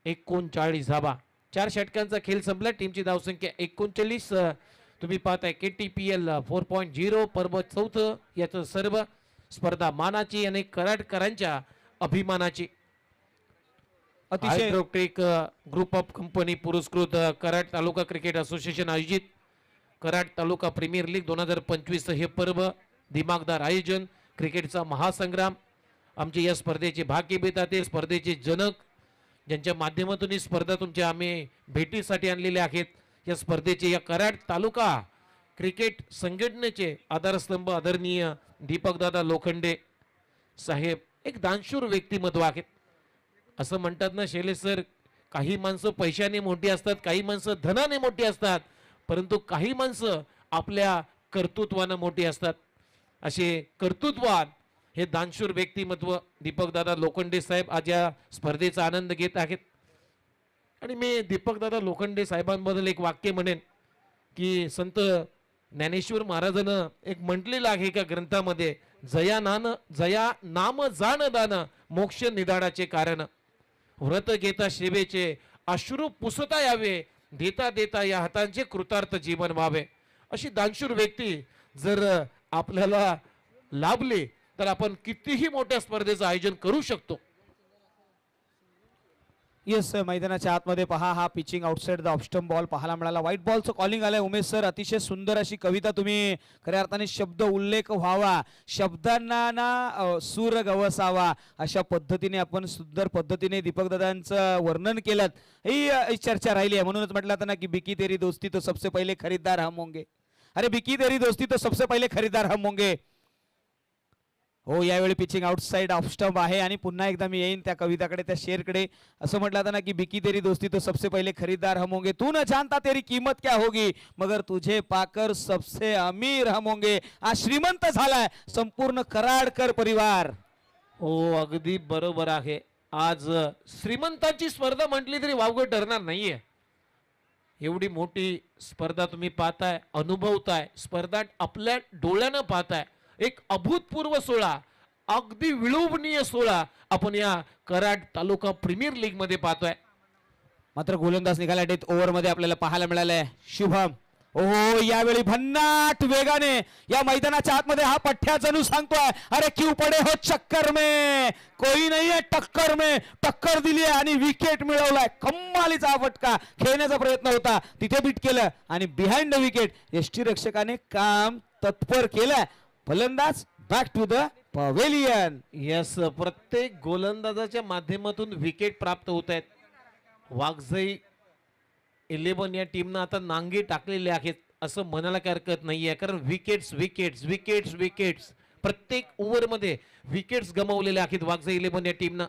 39 धावा. 4 षटकांचा खेळ संपला. टीमची धावसंख्या 39. तुम्ही पाहताय KTPL 4.0 पर्व 4th याचं सर्व स्पर्धा मानाची आणि कराडकरांच्या अभिमानाची. अतिशय हायड्रोटेक ग्रुप ऑफ कंपनी पुरस्कृत कराड तालुका क्रिकेट असोसिएशन आयोजित कराड तालुका प्रीमियर लीग 2025 हे पर्व दिमागदार आयोजन, क्रिकेटचा महासंग्राम. आमचे या स्पर्धेचे भाग्यविधाते, स्पर्धेचे जनक, ज्यांच्या माध्यमातून ही स्पर्धा तुमच्या आम्ही भेटीसाठी आणलेले आहेत. या स्पर्धेचे, या कराड तालुका क्रिकेट संघटनेचे आधारस्तंभ आदरणीय दीपकदादा लोखंडे साहेब एक दानशूर व्यक्तिमत्व आहेत. असं म्हणतात ना शैलेश सर, काही माणसं पैशाने मोठी असतात, काही माणसं धनाने मोठी असतात, परंतु काही माणसं आपल्या कर्तृत्वानं मोठी असतात. असे कर्तृत्वान हे दानशूर व्यक्तिमत्व दीपकदादा लोखंडे साहेब आज या स्पर्धेचा आनंद घेत आहेत. आणि मी दीपकदादा लोखंडे साहेबांबद्दल एक वाक्य म्हणेन की संत ज्ञानेश्वर महाराजानं एक म्हटलेलं आहे एका ग्रंथामध्ये, जया नाम जाण दान मोक्ष निदानाचे कारण. व्रत घेता सेवेचे अश्रू पुसता यावे, देता देता या हातांचे कृतार्थ जीवन व्हावे. अशी दानशूर व्यक्ती जर आपल्याला लाभली तर आपण कितीही मोठ्या स्पर्धेचं आयोजन करू शकतो. येस, मैदानाच्या आतमध्ये पहा, हा पिचिंग आउटसाइड द ऑफस्टंप बॉल पाहायला मिळाला. व्हाईट बॉलचं कॉलिंग आलंय. उमेश सर, अतिशय सुंदर अशी कविता तुम्ही खऱ्या अर्थाने शब्द उल्लेख व्हावा, शब्दांना ना सूर गवसावा, अशा पद्धतीने आपण सुंदर पद्धतीने दीपकदादांचं वर्णन केलं. ही चर्चा राहिली आहे. म्हणूनच म्हटलं होतं ना की बिकी तेरी दोस्ती तो सबसे पहिले खरीदार हम होंगे. अरे बिकी तेरी दोस्ती तो सबसे पहिले खरीदार हम होंगे. हो, यावेळी पिचिंग आउटसाइड ऑफ स्टंप आहे. आणि पुन्हा एकदा मी येईन त्या कविताकडे, त्या शेरकडे. असं म्हटलं होतं ना की बिकी तेरी दोस्ती तो सबसे पहिले खरीदार हम होंगे, तू न जानता तेरी कीमत क्या होगी, मगर तुझे पाकर सबसे अमीर हम होंगे. आज श्रीमंत झालाय संपूर्ण कराडकर परिवार. हो, अगदी बरोबर आहे. आज श्रीमंतांची स्पर्धा म्हटली तरी वावगं ठरणार नाहीये. एवढी मोठी स्पर्धा तुम्ही पाहताय, अनुभवताय, स्पर्धा आपल्या डोळ्यानं पाहताय. एक अभूतपूर्व सोहळा, अगदी विलोभनीय सोहळा आपण या कराड तालुका प्रीमियर लीग मध्ये पाहतोय. मात्र गोलंदाज निघाला डेथ ओव्हर मध्ये आपल्याला पाहायला मिळालंय शुभम. ओहो, यावेळी भन्नाट वेगाने या मैदानाच्या आतमध्ये हा पठ्ठ्या जणू सांगतोय, अरे क्यू पडे हो चक्कर में, कोई नहीं है टक्कर में. टक्कर दिली आहे आणि विकेट मिळवलाय. कमालीचा हा फटका खेळण्याचा प्रयत्न होता, तिथे बीट केलं आणि बिहाइंड द विकेट यष्टीरक्षकाने काम तत्पर केलं. फलंदाज back to the pavilion. Yes, प्रत्येक गोलंदाजाच्या माध्यमातून विकेट प्राप्त होत आहेत. वाघजाई 11 या टीमनं आता नांगे टाकलेले आहेत असं म्हणायला काही हरकत नाहीये, कारण विकेट्स विकेट्स विकेट्स विकेट्स प्रत्येक ओव्हरमध्ये विकेट्स गमावलेले आहेत वाघजाई 11 या टीमनं.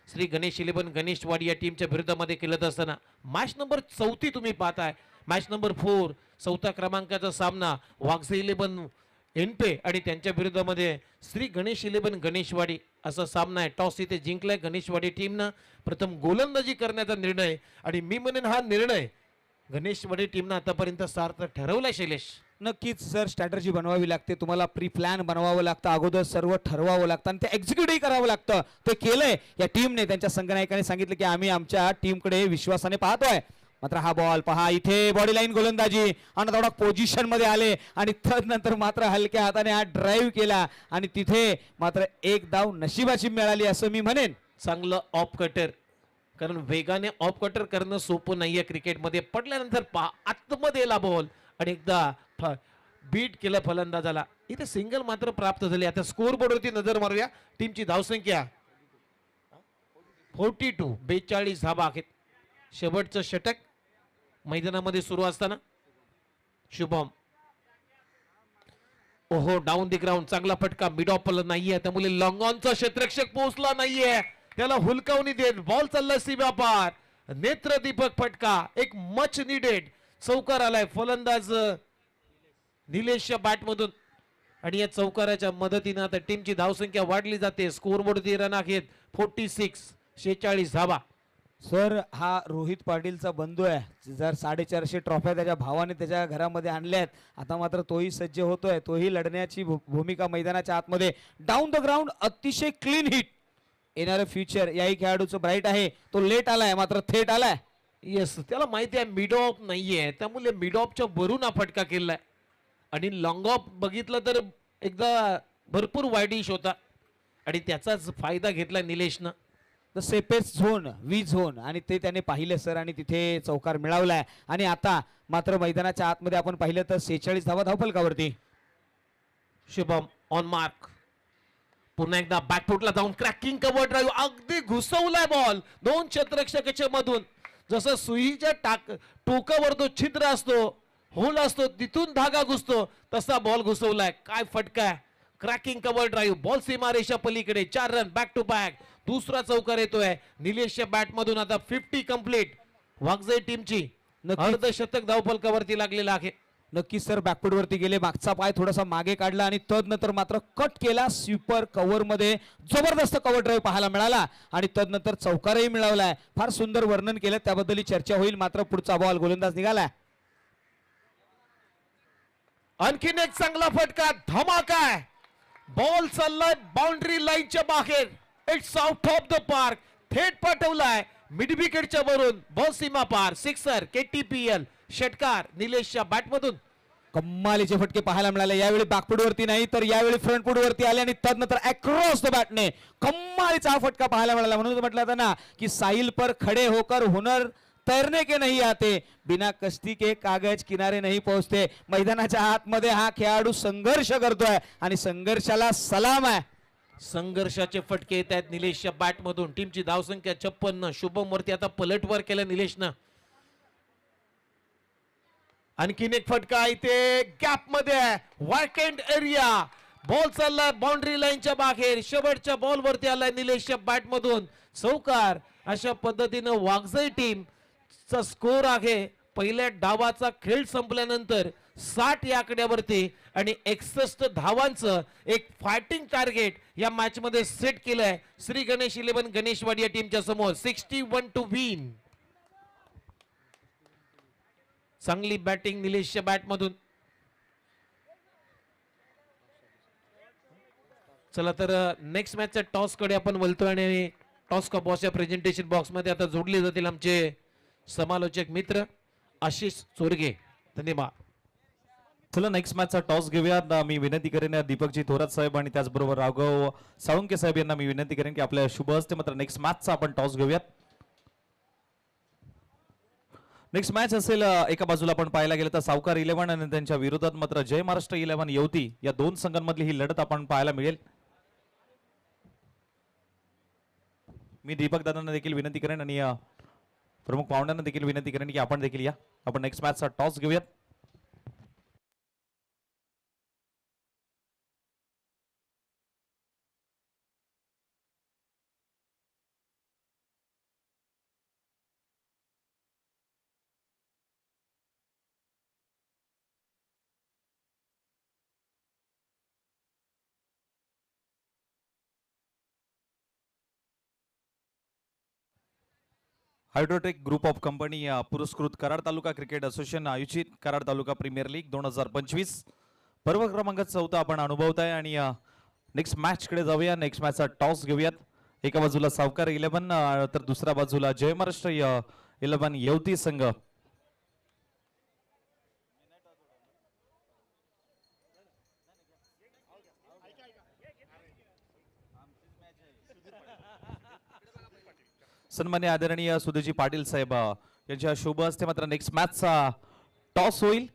श्री गणेश 11 गणेशवाडी या टीमच्या विरोधामध्ये खेळत असताना मॅच नंबर 4 तुम्ही पाहताय. मॅच नंबर 4 चौथ्या क्रमांकाचा सामना वाघजाई 11 एनपे आणि त्यांच्या विरोधामध्ये श्री गणेश 11 गणेशवाडी असा सामना आहे. टॉस इथे जिंकलाय गणेशवाडी टीमनं. प्रथम गोलंदाजी करण्याचा निर्णय, आणि मी म्हणेन हा निर्णय गणेशवाडी टीमनं आतापर्यंत सार्थ ठरवलाय. शैलेश, नक्कीच सर, स्ट्रॅटर्जी बनवावी लागते, तुम्हाला प्री प्लॅन बनवावं लागतं, अगोदर सर्व ठरवावं लागतं आणि ते एक्झिक्यूटही करावं लागतं. ते केलंय या टीमने. त्यांच्या संघनायकाने सांगितलं की आम्ही आमच्या टीमकडे विश्वासाने पाहतोय. मात्र हा बॉल पहा, इथे बॉडी लाईन गोलंदाजी आणि थोडा पोझिशन मध्ये आले आणि तदनंतर मात्र हलक्या हाताने हा ड्राईव्ह केला आणि तिथे मात्र एक धाव नशिबाची मिळाली असं मी म्हणेन. चांगलं ऑफ कटर, कारण वेगाने ऑफ कटर करणं सोपं नाहीये क्रिकेटमध्ये. पडल्यानंतर पहा आतमध्ये ला बॉल आणि एकदा बीट केलं फलंदाजाला. इथे सिंगल मात्र प्राप्त झाले. आता स्कोर बोर्डवरती नजर मारूया. टीमची धावसंख्या 42, 42 धावा आहेत. शेवटचं षटक मैदानामध्ये सुरू असताना शुभम, ओहो, डाऊन दी ग्राउंड, चांगला फटका, मिड ऑफ नाहीये, त्यामुळे लॉंग ऑनचा क्षेत्ररक्षक पोहोचला नाहीये, त्याला हुलकावणी देत बॉल चालला सीमा पार. नेत्रदीपक फटका, एक मच निडेड चौकार आलाय फलंदाज निलेशच्या बॅट मधून आणि या चौकाराच्या मदतीने आता टीमची धावसंख्या वाढली जाते. स्कोर बोर्डवरती रन आहेत 46, 46 धावा. सर, हा रोहित पाटीलचा बंधू आहे. जर 450 ट्रॉफ्या त्याच्या भावाने त्याच्या घरामध्ये आणल्यात. आता मात्र तोही सज्ज होतोय, तोही लढण्याची भूमिका मैदानाच्या आतमध्ये. डाऊन द ग्राउंड, अतिशय क्लीन हिट. येणारं फ्युचर याही खेळाडूचं ब्राईट आहे. तो लेट आलाय मात्र थेट आलाय. येस, त्याला माहिती आहे मिड ऑफ नाहीये, त्यामुळे मिड ऑफच्या वरून हा फटका केलाय. आणि लॉंग ऑफ बघितलं तर एकदा भरपूर वाईडिश होता आणि त्याचाच फायदा घेतला निलेशनं. The safest zone V zone आणि ते त्याने पाहिलं सर आणि तिथे चौकार मिळवलाय. आणि आता मात्र मैदानाच्या आतमध्ये आपण पाहिलं तर 46 धावा धावफलकावरती. शुभम ऑन मार्क, पुन्हा एकदा बॅकफुटला जाऊन क्रॅकिंग कव्हर ड्राईव्ह, अगदी घुसवलाय बॉल दोन क्षेत्ररक्षकाच्या मधून. जसं सुईच्या टोकावर तो छिद्र असतो, होल असतो, तिथून धागा घुसतो, तसा बॉल घुसवलाय. काय फटका आहे. क्रॅकिंग कव्हर ड्राईव्ह, बॉल सीमारेषा पलीकडे, 4 रन बॅक टू बॅक. दुसरा चौकार येतोय निलेशच्या बॅट मधून. आता 50 कंप्लीट वागजय टीमची. अर्धशतक धावफलकावरती लागलेला आहे. नक्कीच सर बॅकफुट वरती गेले, मागचा पाय थोडासा मागे काढला आणि तदनंतर मात्र कट केला. स्वीपर कव्हर मध्ये जबरदस्त कव्हर ड्राईव्ह पाहायला मिळाला आणि तदनंतर चौकारही मिळवलाय. फार सुंदर वर्णन केलं, त्याबद्दल चर्चा होईल. मात्र पुढचा बॉल गोलंदाज निघाला. आणखीन एक चांगला फटका, धमाका आहे. बॉल चाललाय बाउंड्री लाईनच्या बाहेर. It's out of the park. थेट पाठवलाय मिड विकेटच्या वरून. बॉल सीमा पार. Sixer KTPL. षटकार निलेशच्या बॅट मधून. कम्मालीचे फटके पाहायला मिळाले. यावेळी बॅकफुट वरती नाही तर यावेळी फ्रंट फुट वरती आले आणि तदनंतर अक्रॉस द बॅटने कम्मालीचा हा फटका पाहायला मिळाला. म्हणून म्हटलं होतं ना की साहिल पर खडे होकर हुनर तैरने के नहीं आते, बिना कश्ती के कागज किनारे नहीं पोहोचते. मैदानाच्या आतमध्ये हा खेळाडू संघर्ष करतोय आणि संघर्षाला सलाम आहे. संघर्षाचे फटके येत आहेत निलेशच्या बॅट मधून. टीमची धावसंख्या 56. शुभम वरती आता पलटवार केलं निलेशनं. आणखीन एक फटका इथे गॅप मध्ये आहे. Vacant area. बॉल चाललाय बाउंड्री लाईनच्या बाहेर. शेवटच्या बॉल वरती आलाय निलेशच्या बॅट मधून चौकार. अशा पद्धतीनं वागजय टीम चा स्कोर आहे पहिल्या डावाचा खेळ संपल्यानंतर 60 या आकड्यावरती आणि 61 धावांचं एक फायटिंग टार्गेट या मॅच मध्ये सेट केलंय श्री गणेश 11 गणेशवाडी या टीमच्या समोर. 61 टू विन. चांगली बॅटिंग निलेशच्या बॅट मधून. चला तर नेक्स्ट मॅचच्या टॉस कडे आपण वळतोय आणि टॉस का बॉस या प्रेझेंटेशन बॉक्स मध्ये आता जोडले जातील आमचे समालोचक मित्र आशिष चोरगे. धन्यवाद. चला नेक्स्ट मॅचचा टॉस घेऊयात. मी विनंती करेन दीपकजी थोरात साहेब आणि त्याचबरोबर राघव साळुंके साहेब यांना मी विनंती करेन की आपल्या शुभ हस्ते मात्र नेक्स्ट मॅचचा आपण टॉस घेऊयात. नेक्स्ट मॅच असेल एका बाजूला आपण पाहायला गेलं तर सावकार 11 आणि त्यांच्या विरोधात मात्र जय महाराष्ट्र 11 येवती या दोन संघांमधली ही लढत आपण पाहायला मिळेल. मी दीपक दादांना देखील विनंती करेन आणि प्रमुख पाहुण्यांना देखील विनंती करेन की आपण देखील या. आपण नेक्स्ट मॅचचा टॉस घेऊयात. हायड्रोटेक ग्रुप ऑफ कंपनी पुरस्कृत कराड तालुका क्रिकेट असोसिएशन आयोजित कराड तालुका प्रीमियर लीग 2025 पर्व क्रमांक 14 आपण अनुभवताय आणि नेक्स्ट मॅच कडे जाऊया. नेक्स्ट मॅचचा टॉस घेऊयात. एका बाजूला सावकार 11 तर दुसऱ्या बाजूला जय महाराष्ट्र 11 येवती संघ. सन्मान्य आदरणीय सुधीजी पाटील साहेब यांच्या शुभ हस्ते मात्र नेक्स्ट मॅचचा टॉस होईल.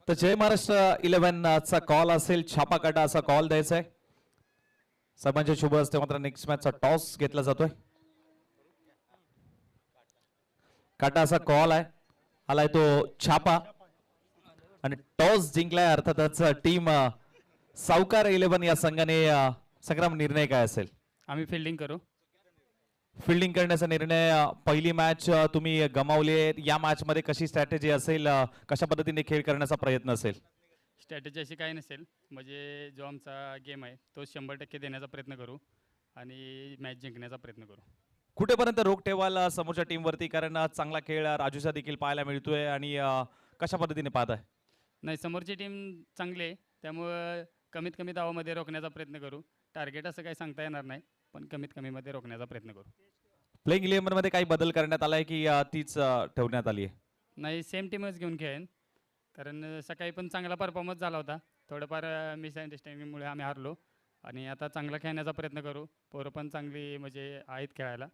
तर जय महाराष्ट्र 11 चा कॉल असेल. छापा काटा असा कॉल द्यायचा आहे. सर्वांच्या शुभ हस्ते मात्र नेक्स्ट मॅचचा टॉस घेतला जातोय. काटा असा कॉल आहे. आलाय तो छापा आणि टॉस जिंकलाय अर्थातच टीम सावकार 11 या संघाने. संग्राम निर्णय काय असेल? आम्ही फिल्डिंग करू. फिल्डिंग करण्याचा निर्णय. पहिली मॅच तुम्ही गमावली. या मॅच मध्ये कशी स्ट्रॅटेजी असेल, कशा पद्धतीने खेळ करण्याचा प्रयत्न असेल? स्ट्रॅटेजी अशी काही नसेल, म्हणजे जो आमचा गेम आहे तो 100% देण्याचा प्रयत्न करू आणि मॅच जिंकण्याचा प्रयत्न करू. कुठेपर्यंत रोख ठेवाल समोरच्या टीमवरती, कारण चांगला खेळ राजूचा देखील पाहायला मिळतोय आणि कशा पद्धतीने पाहताय? नाही, समोरची टीम चांगली आहे त्यामुळं कमीत कमी धावामध्ये रोखण्याचा प्रयत्न करू. टार्गेट असं काही सांगता येणार नाही, पण कमीत कमीमध्ये रोखण्याचा प्रयत्न करू. प्लेइंग 11 मध्ये काही बदल करण्यात आलाय की तीच ठेवण्यात आली आहे? नाही, सेम टीमच घेऊन खेळेन, कारण सकाळी पण चांगला परफॉर्मन्स झाला होता. थोडंफार मिसअंडरस्टँडिंगमुळे आम्ही हारलो आणि आता चांगला खेळण्याचा प्रयत्न करू. पोरं पण चांगली म्हणजे आहेत खेळायला.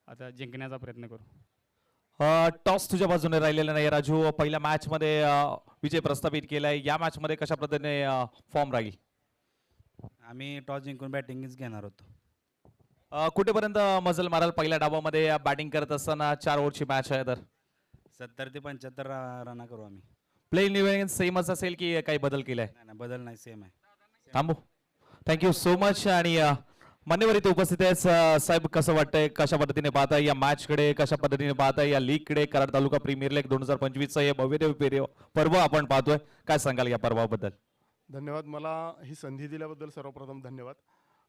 आता जिंकण्याचा प्रयत्न करू. टॉस तुझ्या बाजूने राहिलेला नाही राजू. पहिल्या मॅच मध्ये विजय प्रस्थापित केलाय. या मॅच मध्ये कशा पद्धतीने फॉर्म राहील? आम्ही टॉस जिंकून बॅटिंगच घेणार होतो. कुठेपर्यंत मजल माराल पहिल्या डावामध्ये बॅटिंग करत असताना? 4 ओव्हरची मॅच आहे तर 70 ते 75 रन करू आम्ही. प्लेइंग 11 सेमच असेल की काही बदल केलाय? नाही नाही, बदल नाही, सेम आहे. थांबू. Thank you so much. आणि मान्यवर इथे उपस्थित आहेत. साहेब, कसं वाटतंय, कशा पद्धतीने पाहताय या मॅच कडे, कशा पद्धतीने पाहताय या लीग कडे? कराड तालुका प्रीमियर लीग 2025 चं हे भव्यदेव पर्व आपण पाहतोय. काय सांगाल या पर्वाबद्दल? धन्यवाद. मला ही संधी दिल्याबद्दल सर्वप्रथम धन्यवाद.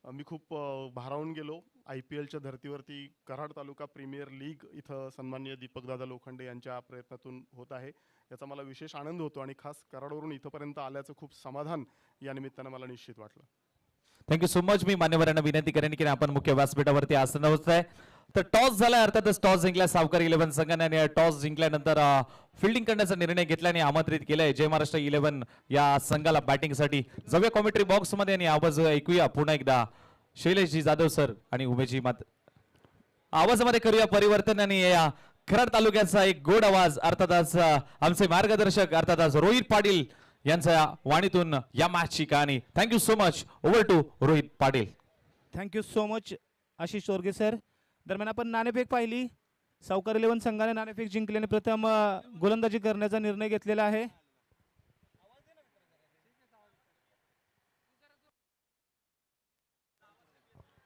मी खूप भारावून गेलो. IPLच्या धर्तीवरती कराड तालुका प्रीमियर लीग इथं सन्माननीय दीपकदादा लोखंडे यांच्या प्रयत्नातून होत आहे, याचा मला विशेष आनंद होतो आणि खास कराडवरून इथंपर्यंत आल्याचं खूप समाधान या निमित्तानं मला निश्चित वाटलं. Thank you so much. मी मान्यवरांना विनंती करेन की आपण मुख्य व्यासपीठावरती आसन होत आहे. तर टॉस झाला, अर्थातच टॉस जिंकला सावकार 11 संघाने आणि टॉस जिंकल्यानंतर फिल्डिंग करण्याचा निर्णय घेतल्याने आमंत्रित केलंय जय महाराष्ट्र 11 या संघाला बॅटिंगसाठी. जाऊया कॉमेंट्री बॉक्स मध्ये आणि आवाज ऐकूया पुन्हा एकदा शैलेशजी जाधव सर आणि उमेशजी मात. आवाजामध्ये करूया परिवर्तन आणि या कराड तालुक्याचा एक गोड आवाज अर्थातच आमचे मार्गदर्शक अर्थातच रोहित पाटील यांच्या वाणीतून या मॅचची कहाणी. Thank you so much. Over to Rohit Patil. Thank you so much Ashish Chorge sir. दरम्यान आपण नाणेफेक पाहिली. सावकार 11 संघाने नाणेफेक जिंकल्याने प्रथम गोलंदाजी करण्याचा निर्णय घेतलेला आहे.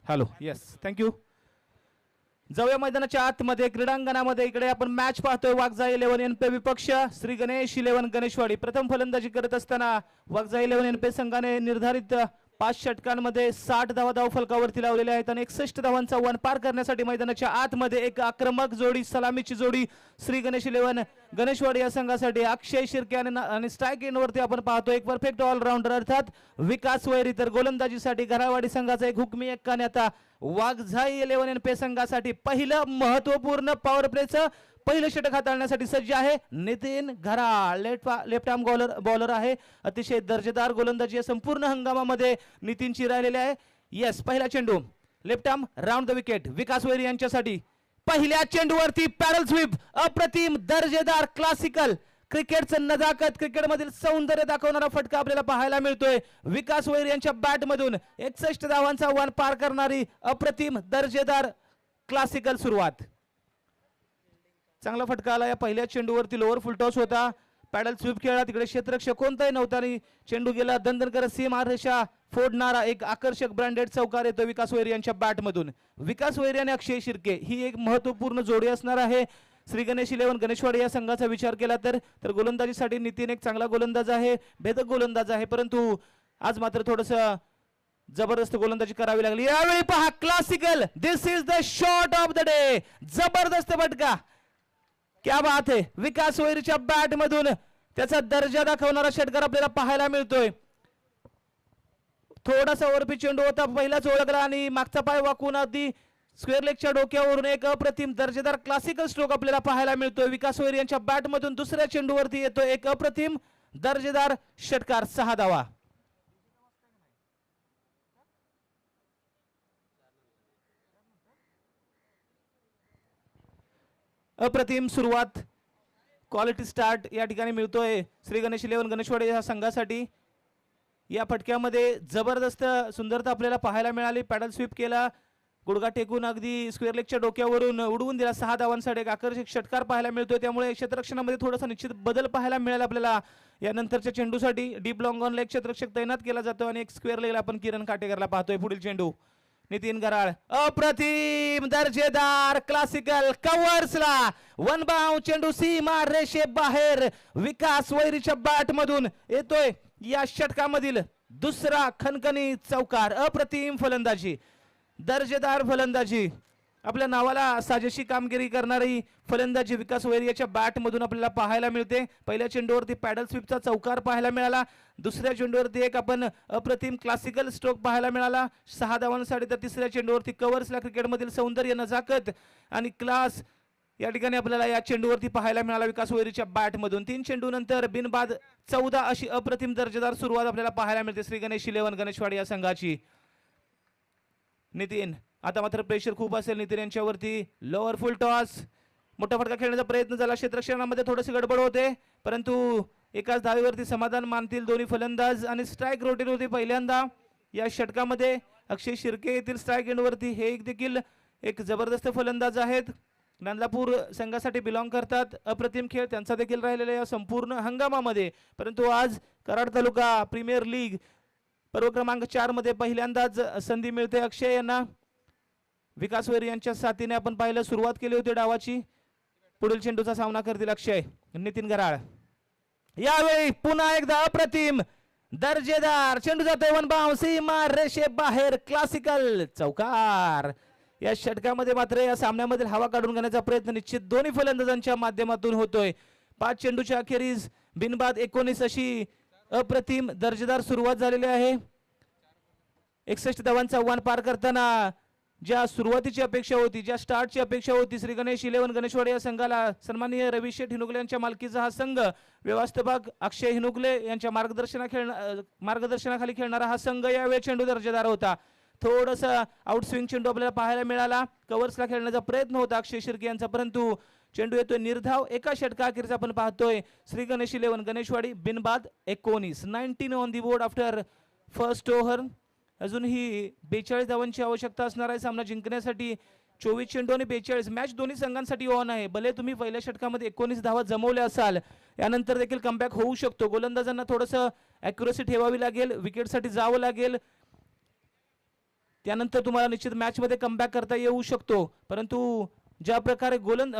Hello, yes, thank you. जाऊया मैदानाच्या आतमध्ये क्रीडांगणामध्ये. इकडे आपण मॅच पाहतोय. वाघजा 11 एनपे विपक्ष श्री गणेश 11 गणेशवाडी. प्रथम फलंदाजी करत असताना वाघजा 11 एनपे संघाने निर्धारित 5 षटकांमध्ये 60 धावा धावफलकावरती लावलेल्या आहेत आणि 61 धावांचा वन पार करण्यासाठी मैदानाच्या आतमध्ये एक आक्रमक जोडी, सलामीची जोडी श्री गणेश 11 गणेशवाडी या संघासाठी अक्षय शिर्के आणि स्ट्राईक एंडवरती आपण पाहतो एक परफेक्ट ऑलराऊंडर अर्थात विकास वैरी. तर गोलंदाजीसाठी घरावाडी संघाचा एक हुकमी एक्का आणि आता वाघझाई 11 एनपे संघासाठी पहिलं महत्वपूर्ण पॉवर प्लेचं पहिलं षटक हाताळण्यासाठी सज्ज आहे Nitin Gharal. Left arm bowler आहे. अतिशय दर्जेदार गोलंदाजी संपूर्ण हंगामामध्ये नितीनची राहिलेली आहे. येस, पहिला चेंडू left arm round the wicket Vikas Vairi यांच्यासाठी. पहिल्या चेंडूवरती पॅरल स्वीप. अप्रतिम दर्जेदार क्लासिकल क्रिकेटचं नजाकत, क्रिकेटमधील सौंदर्य दाखवणारा फटका आपल्याला पाहायला मिळतोय विकास वैरी यांच्या बॅट मधून. 61 धावांचा वन पार करणारी अप्रतिम दर्जेदार क्लासिकल सुरुवात. चांगला फटका आला या पहिल्या चेंडूवरती. लोअर फुल टॉस होता. पॅडल स्वीप खेळला. तिकडे क्षेत्ररक्षक कोणताही नव्हता आणि चेंडू गेला दणदण करत सीमा रेषा फोडणारा एक आकर्षक ब्रँडेड चौकार येतो विकास वैरी यांच्या बॅट मधून. विकास वैरी आणि अक्षय शिर्के ही एक महत्वपूर्ण जोडी असणार आहे श्री गणेश 11 गणेशवाडी या संघाचा विचार केला तर गोलंदाजीसाठी नितीन एक चांगला गोलंदाज आहे, भेदक गोलंदाज आहे, परंतु आज मात्र थोडस जबरदस्त गोलंदाजी करावी लागली. यावेळी पहा classical. This is the shot of the day. जबरदस्त फटका. क्या बात है. विकास वैरीच्या बॅट मधून त्याचा दर्जा दाखवणारा षटकार आपल्याला पाहायला मिळतोय. थोडासा ओरपी चेंडू होता, पहिलाच ओळखला आणि मागचा पाय वाकून अगदी स्क्वेअर लेगच्या डोक्यावरून एक अप्रतिम दर्जेदार क्लासिकल स्ट्रोक आपल्याला पाहायला मिळतोय विकास वैरी यांच्या बॅट मधून. दुसऱ्या चेंडूवरती येतो एक अप्रतिम दर्जेदार षटकार. 6 धावा. अप्रतिम सुरुवात, क्वालिटी स्टार्ट या ठिकाणी मिळतोय श्री गणेश 11 गणेशवाडी या संघासाठी. या फटक्यामध्ये जबरदस्त सुंदरता आपल्याला पाहायला मिळाली. पॅडल स्वीप केला, गुडघा टेकून अगदी स्क्वेअर लेगच्या डोक्यावरून उडवून दिला. 6 धावांसाठी एक आकर्षक षटकार पाहायला मिळतोय. त्यामुळे क्षेत्ररक्षणामध्ये थोडासा निश्चित बदल पाहायला मिळेल आपल्याला. या नंतरच्या चेंडूसाठी डीप लॉंग ऑन लेग क्षेत्ररक्षक तैनात केला जातो आणि एक स्क्वेअर लेगला आपण किरण काटेकरला पाहतोय. पुढील चेंडू नितीन घराळ. अप्रतिम दर्जेदार क्लासिकल कव्हर्सला वन बाउंड चेंडू सीमा रेषे बाहेर. विकास वैरीच्या बॅट मधून येतोय या षटकामधील दुसरा खणखणी चौकार. अप्रतिम फलंदाजी, दर्जेदार फलंदाजी. आपल्या नावाला साजेशी कामगिरी करणारी फलंदाजी विकास वैरियाच्या बॅटमधून आपल्याला पाहायला मिळते. पहिल्या चेंडूवरती पॅडल स्वीपचा चौकार पाहायला मिळाला. दुसऱ्या चेंडूवरती एक आपण अप्रतिम क्लासिकल स्ट्रोक पाहायला मिळाला 6 धावांसाठी. तर तिसऱ्या चेंडूवरती कव्हर्सला क्रिकेटमधील सौंदर्य, नजाकत आणि क्लास या ठिकाणी आपल्याला या चेंडूवरती पाहायला मिळाला विकास वैरीच्या बॅटमधून. 3 चेंडू नंतर बिनबाद 14 अशी अप्रतिम दर्जेदार सुरुवात आपल्याला पाहायला मिळते श्री गणेश 11 गणेशवाडी या संघाची. नितीन, आता मात्र प्रेशर खूप असेल नितीन यांच्यावरती. लोअर फुल टॉस, मोठा फटका खेळण्याचा प्रयत्न झाला. क्षेत्ररक्षणामध्ये थोडीशी गडबड होते, परंतु एकाच धावेवरती समाधान मानतील दोन्ही फलंदाज. आणि स्ट्राईक रोटेट होती पहिल्यांदा या षटकामध्ये. अक्षय शिर्के येथील स्ट्राईक एंडवरती हे देखील एक जबरदस्त फलंदाज आहेत. नांदलापूर संघासाठी बिलॉंग करतात. अप्रतिम खेळ त्यांचा देखील राहिलेला या संपूर्ण हंगामामध्ये. परंतु आज कराड तालुका प्रीमियर लीग पर्व क्रमांक 4 मध्ये पहिल्यांदाच संधी मिळते अक्षय यांना. विकास वैरी यांच्या साथीने आपण पाहिलं सुरुवात केली होती डावाची. पुढील चेंडूचा सामना करतील अक्षय. नितीन गराळ यावेळी पुन्हा एकदा अप्रतिम दर्जेदार चेंडू जातोय वन बाउंस, सीमा रेषे बाहेर, क्लासिकल चौकार. या षटकामध्ये मात्र या सामन्यामधील हवा काढून घेण्याचा प्रयत्न निश्चित दोन्ही फलंदाजांच्या माध्यमातून होतोय. 5 चेंडूच्या अखेरीस बिनबाद 19 अशी अप्रतिम दर्जेदार सुरुवात झालेली आहे. 61 धावांचा आव्हान पार करताना ज्या सुरुवातीची अपेक्षा होती, ज्या स्टार्टची अपेक्षा होती श्री गणेश 11 गणेशवाडी या संघाला, सन्माननीय रवी शेठ हिनुकले यांच्या मालकीचा हा संघ, व्यवस्थापक अक्षय हिनुकले यांच्या मार्गदर्शनाखाली खेळणारा हा संघ यावेळी चेंडू दर्जेदार होता. थोडंसं आउटस्विंग चेंडू आपल्याला पाहायला मिळाला. कव्हर्सला खेळण्याचा प्रयत्न होता अक्षय शिर्के यांचा, परंतु चेंडू येतोय निर्धाव. एका षटका अखेरीस आपण पाहतोय श्री गणेश 11 गणेशवाडी बिनबाद 19 on the board after first over. अजूनही 42 धावांची आवश्यकता असणार आहे सामना जिंकण्यासाठी. 24 चेंडू आणि 42 मॅच दोन्ही संघांसाठी ऑन आहे. भले तुम्ही पहिल्या षटकामध्ये 19 धावा जमवल्या असाल, यानंतर देखील कमबॅक होऊ शकतो. गोलंदाजांना थोडंसं ॲक्युरसी ठेवावी लागेल, विकेटसाठी जावं लागेल, त्यानंतर तुम्हाला निश्चित मॅचमध्ये कमबॅक करता येऊ शकतो. परंतु ज्या प्रकारे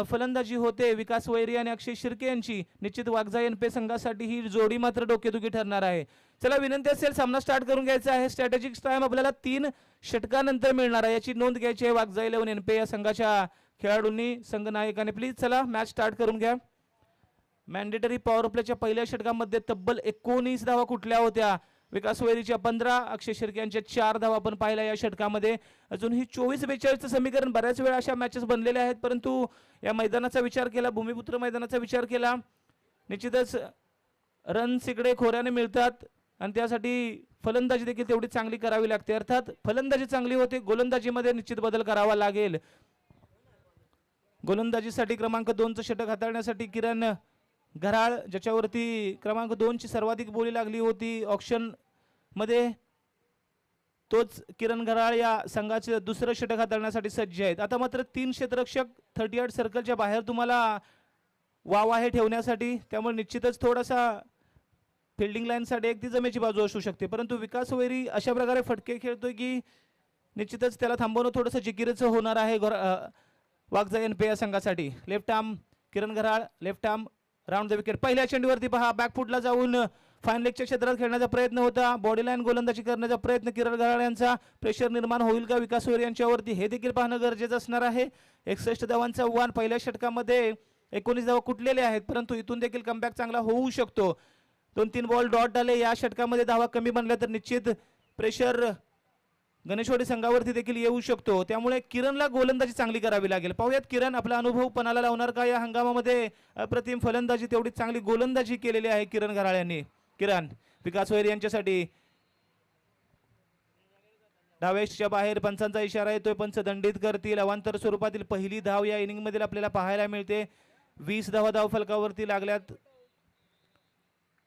फलंदाजी होते विकास वैरी आणि अक्षय शिर्के यांची, निश्चित वाघजा एनपे संघासाठी ही जोडी मात्र डोकेदुखी ठरणार आहे. चला, विनंती असेल सामना स्टार्ट करून घ्यायचा आहे. स्ट्रॅटेजिक टाइम आपल्याला 3 षटकानंतर मिळणार आहे, याची नोंद घ्यायची आहे वाघजा 11 एनपे या संघाच्या खेळाडूंनी, संघनायकाने. प्लीज चला मॅच स्टार्ट करून घ्या. मॅन्डेटरी पॉवर प्लेच्या पहिल्या षटकामध्ये तब्बल 19 धावा कुठल्या होत्या. विकास वैरीच्या 15, अक्षय शिर्के यांच्या 4 धावा आपण पाहिल्या या षटकामध्ये. अजूनही 24-42चं समीकरण बऱ्याच वेळा अशा मॅचेस बनलेल्या आहेत, परंतु या मैदानाचा विचार केला, भूमिपुत्र मैदानाचा विचार केला, निश्चितच रन्स इकडे खोऱ्याने मिळतात आणि त्यासाठी फलंदाजी देखील तेवढी चांगली करावी लागते. अर्थात फलंदाजी चांगली होते, गोलंदाजीमध्ये निश्चित बदल करावा लागेल. गोलंदाजीसाठी क्रमांक 2चं षटक हाताळण्यासाठी किरण घराळ, ज्याच्यावरती क्रमांक 2ची सर्वाधिक बोली लागली होती ऑक्शन मध्ये, तोच किरण घराळ या संघाचे दुसरं षटक हाताळण्यासाठी सज्ज आहेत. आता मात्र 3 क्षेत्ररक्षक 38 सर्कलच्या बाहेर तुम्हाला वाव आहे ठेवण्यासाठी, त्यामुळे निश्चितच थोडासा फिल्डिंग लाईनसाठी एक ती जमेची बाजू असू शकते. परंतु विकास वैरी अशा प्रकारे फटके खेळतोय की निश्चितच त्याला थांबवणं थोडंसं जिकिरीचं होणार आहे वाघजा एनपे या संघासाठी. Left arm Kiran Gharal, left arm round the wicket. पहिल्या चेंडूवरती पहा बॅकफुटला जाऊन फाईन लेगच्या क्षेत्रात खेळण्याचा प्रयत्न होता. बॉडी लाईन गोलंदाजी करण्याचा प्रयत्न किरण घराळ यांचा. प्रेशर निर्माण होईल का विकास वैरी यांच्यावरती, हे देखील पाहणं गरजेचं असणार आहे. 61 धावांचा आव्हान. पहिल्या षटकामध्ये 19 धावा कुठलेले आहेत, परंतु इथून देखील कमबॅक चांगला होऊ शकतो. 2-3 बॉल डॉट आले, या षटकामध्ये धावा कमी बनल्या तर निश्चित प्रेशर गणेशवाडी संघावरती देखील येऊ शकतो. त्यामुळे किरणला गोलंदाजी चांगली करावी लागेल. पाहूयात किरण आपला अनुभव पणाला लावणार का या हंगामामध्ये. अप्रतिम फलंदाजी, तेवढी चांगली गोलंदाजी केलेली आहे किरण घराळ यांनी. किरण विकास वैरी यांच्यासाठी डावेच्या बाहेर पंचांचा इशारा येतोय, पंच दंडित करतील. अवांतर स्वरूपातील पहिली धाव या इनिंग मध्ये आपल्याला पाहायला मिळते. 20 धावा धाव फलकावरती लागल्यात.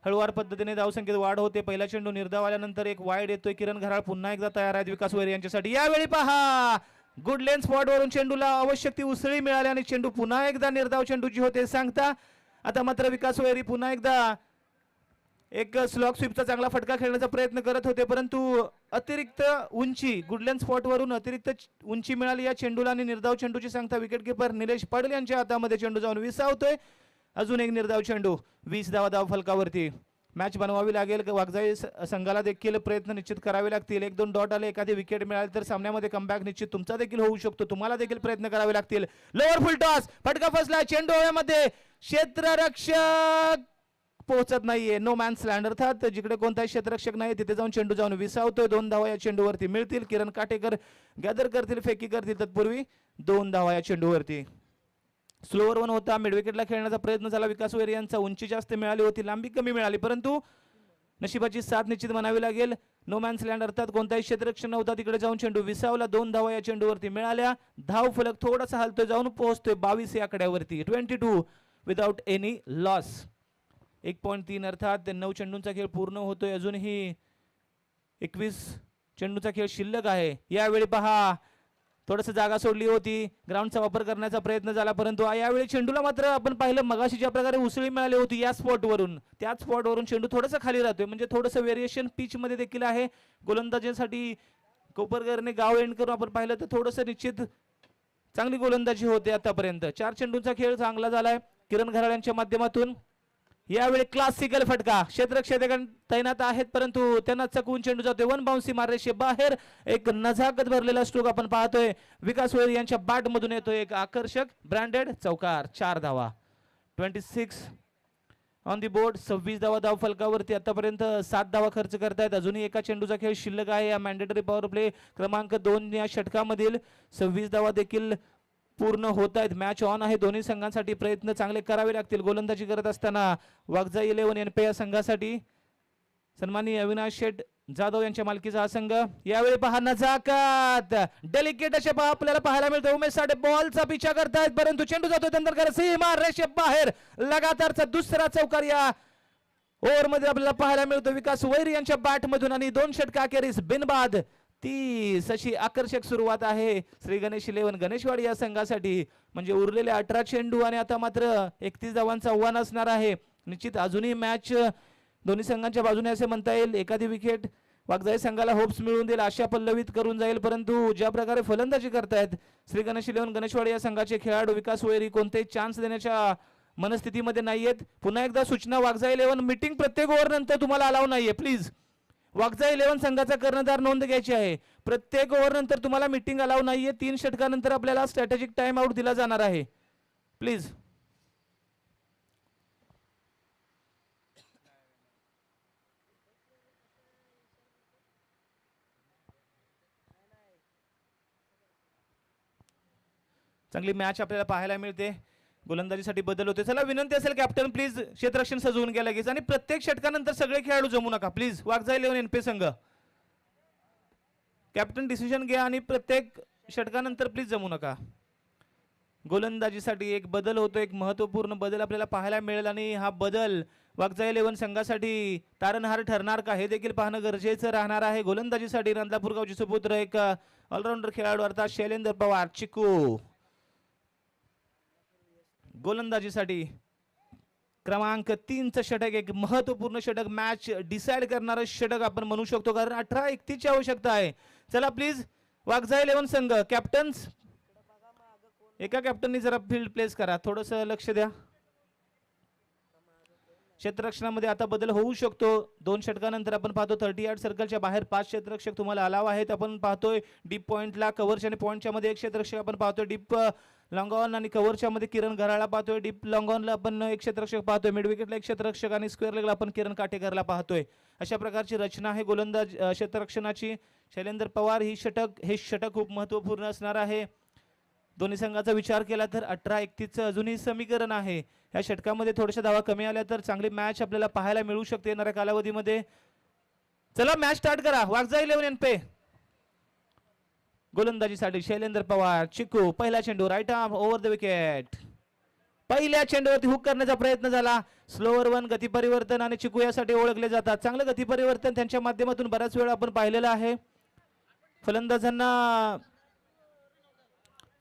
हळुवार पद्धतीने धावसंख्येत वाढ होते. पहिला चेंडू निर्धाव आल्यानंतर एक वाईड येतोय. किरण घराळ पुन्हा एकदा तयार आहेत विकास वैरी यांच्यासाठी. यावेळी पहा गुड लेन स्पॉट वरून चेंडूला आवश्यक ती उसळी मिळाली आणि चेंडू पुन्हा एकदा निर्धाव चेंडूची होते सांगता. आता मात्र विकास वैरी पुन्हा एकदा एक स्लॉग स्वीपचा चांगला फटका खेळण्याचा प्रयत्न करत होते, परंतु अतिरिक्त उंची गुडलेन स्पॉट वरून अतिरिक्त उंची मिळाली या चेंडूला आणि निर्धाव चेंडूची सांगता विकेटकीपर निलेश पाटील यांच्या हातामध्ये चेंडू जाऊन विसावतोय. अजून एक निर्धाव चेंडू. 20 धावा धाव फलकावरती. मॅच बनवावी लागेल. वाघजाई संघाला देखील प्रयत्न निश्चित करावे लागतील. 1-2 डॉट आले, एखादी विकेट मिळाली तर सामन्यामध्ये कमबॅक निश्चित तुमचा देखील होऊ शकतो. तुम्हाला देखील प्रयत्न करावे लागतील. लोअर फुल टॉस, फटका फसला, चेंडू हवेमध्ये, क्षेत्ररक्षक पोहोचत नाहीये. नो मॅन्स लँड, अर्थात जिकडे कोणताही क्षेत्ररक्षक नाही तिथे जाऊन चेंडू जाऊन विसावतोय. 2 धावा या चेंडूवरती मिळतील. किरण काटेकर गॅदर करतील, फेकी करतील, तत्पूर्वी 2 धावा या चेंडूवरती. स्लोअर 1 होता. मिडविकेटला खेळण्याचा प्रयत्न झाला विकास वैरी यांचा. उंची जास्त मिळाली होती, लांबी कमी मिळाली, परंतु नशिबाची साथ निश्चित म्हणावी लागेल. नो मॅन्स लँड, अर्थात कोणताही क्षेत्ररक्षण नव्हता, तिकडे जाऊन चेंडू विसावला. 2 धावा या चेंडूवरती मिळाल्या. धाव फलक थोडासा हलतोय, जाऊन पोहोचतोय 22 या आकड्यावरती. 22 विदाउट एनी लॉस. 1.3 अर्थात 9 चेंडूंचा खेळ पूर्ण होतोय. अजूनही 21 चेंडूचा खेळ शिल्लक आहे. यावेळी पहा थोडस जागा सोडली होती, ग्राउंडचा वापर करण्याचा प्रयत्न झाला, परंतु यावेळी चेंडूला मात्र आपण पाहिलं मगाशी ज्या प्रकारे उसळी मिळाली होती या स्पॉटवरून, त्याच स्पॉटवरून चेंडू थोडंसं खाली राहतोय. म्हणजे थोडंसं व्हेरिएशन पिच मध्ये देखील आहे. गोलंदाजीसाठी कोपरकरने गाव एंड करून आपण पाहिलं तर थोडंसं निश्चित चांगली गोलंदाजी होते आतापर्यंत. 4 चेंडूंचा खेळ चांगला झालाय किरण घराळ्यांच्या माध्यमातून. यावेळी क्लासिकल फटका, क्षेत्ररक्षक तैनात आहेत परंतु त्यांना चकवून चेंडू जातोय. 1 बाउन्सी माररेषे बाहेर. एक नजाकत भरलेला स्ट्रोक आपण पाहतोय. विकास वैरी यांच्या बॅट मधून येतोय एक आकर्षक ब्रँडेड चौकार. 4 धावा. 26 ऑन दी बोर्ड. 26 धावा धाव फलकावरती. आतापर्यंत 7 धावा खर्च करतायत. अजूनही एका चेंडूचा खेळ शिल्लक आहे. या मॅन्डेटरी पॉवर प्ले क्रमांक 2 या षटकामधील 26 धावा देखील पूर्ण होत आहेत. मॅच ऑन आहे. दोन्ही संघांसाठी प्रयत्न चांगले करावे लागतील. गोलंदाजी करत असताना वाघजाई 11 एनपे या संघासाठी सन्माननीय अविनाश शेठ जाधव यांच्या मालकीचा हा संघ. यावेळी पहा नजाकत, डेलिकेट असे आपल्याला पाहायला मिळतं. उमेश साठे बॉलचा पिछा करतायत परंतु चेंडू जातो त्यांतर सीमा रेषे बाहेर. लगातारचा दुसरा चौकार या ओव्हर मध्ये आपल्याला पाहायला मिळतो विकास वैरी यांच्या बॅट मधून. आणि 2 षटका अखेरीस बिनबाद 30 अशी आकर्षक सुरुवात आहे श्री गणेश 11 गणेशवाडी या संघासाठी. म्हणजे उरलेले 18 चेंडू आणि आता मात्र 31 धावांचा आव्हान असणार आहे. निश्चित अजूनही मॅच दोन्ही संघांच्या बाजूने असे म्हणता येईल. एखादी विकेट वाघजाई संघाला होप्स मिळवून देईल, आशा पल्लवित करून जाईल, परंतु ज्या प्रकारे फलंदाजी करतायत श्री गणेश 11 गणेशवाडी या संघाचे खेळाडू विकास वैरी कोणतेही चान्स देण्याच्या मनस्थितीमध्ये नाहीयेत. पुन्हा एकदा सूचना, वाघजाई 11 मीटिंग प्रत्येक ओव्हर नंतर तुम्हाला अलाव नाहीये. प्लीज वाघजाई 11 संघाचा कर्णधार नोंद घ्यायची आहे. प्रत्येक ओव्हर नंतर तुम्हाला मीटिंग अलाव नाहीये. 3 षटकानंतर आपल्याला स्ट्रॅटेजिक टाइम आउट दिला जाणार आहे. प्लीज चांगली मॅच आपल्याला पाहायला मिळते. गोलंदाजीसाठी बदल होते. चला विनंती असेल कॅप्टन प्लीज क्षेत्ररक्षण सजवून घ्या लगेच. आणि प्रत्येक षटकानंतर सगळे खेळाडू जमू नका प्लीज. वाघजाई 11 एनपी संघ कॅप्टन डिसिजन घ्या आणि प्रत्येक षटकानंतर प्लीज जमू नका. गोलंदाजीसाठी एक बदल होतो, एक महत्वपूर्ण बदल आपल्याला पाहायला मिळेल आणि हा बदल वाघजाई 11 संघासाठी तारणहार ठरणार का हे देखील पाहणं गरजेचं राहणार आहे. गोलंदाजीसाठी नांदलापूर गावचे सुपुत्र एक ऑलराऊंडर खेळाडू अर्थात शैलेंद्र पवार चिकू. गोलंदाजीसाठी क्रमांक 3चं षटक, एक महत्वपूर्ण षटक, मॅच डिसाइड करणारं षटक आपण म्हणू शकतो, कारण 18-31 ची आवश्यकता आहे. चला प्लीज वाघजाई 11 संघ कॅप्टन्स, एका कॅप्टननी जरा फील्ड प्लेस करा, थोडस लक्ष द्या. क्षेत्ररक्षणामध्ये आता बदल होऊ शकतो. 2 षटकानंतर आपण पाहतो 30 यार्ड सर्कलच्या बाहेर 5 क्षेत्ररक्षक तुम्हाला अलाव आहेत. आपण पाहतोय डीप पॉइंटला कव्हरच्या आणि पॉइंटच्या मध्ये एक क्षेत्ररक्षक आपण पाहतोय. डीप लॉंग ऑन आणि कव्हरच्या मध्ये किरण घराळा पाहतोय. डीप लॉंग ऑनला आपण एक क्षेत्ररक्षक पाहतोय. मिड विकेटला एक क्षेत्ररक्षक आणि स्क्वेअर लेगला आपण किरण काटेकरला पाहतोय. अशा प्रकारची रचना आहे गोलंदाज क्षेत्ररक्षणाची. शैलेंद्र पवार हे षटक खूप महत्वपूर्ण असणार आहे. दोन्ही संघाचा विचार केला तर 18-31 अजूनही समीकरण आहे. या षटकामध्ये थोड्याशा धावा कमी आल्या तर चांगली मॅच आपल्याला पाहायला मिळू शकते येणाऱ्या कालावधीमध्ये. चला मॅच स्टार्ट करा. वाघजाई 11 एनपे गोलंदाजीसाठी शैलेंद्र पवार चिकू. पहिला चेंडू right arm over the wicket. पहिल्या चेंडूवरती हुक करण्याचा प्रयत्न झाला. स्लोअर 1 गती परिवर्तन आणि चिकू यासाठी ओळखले जातात. चांगलं गती परिवर्तन त्यांच्या माध्यमातून बऱ्याच वेळा आपण पाहिलेलं आहे.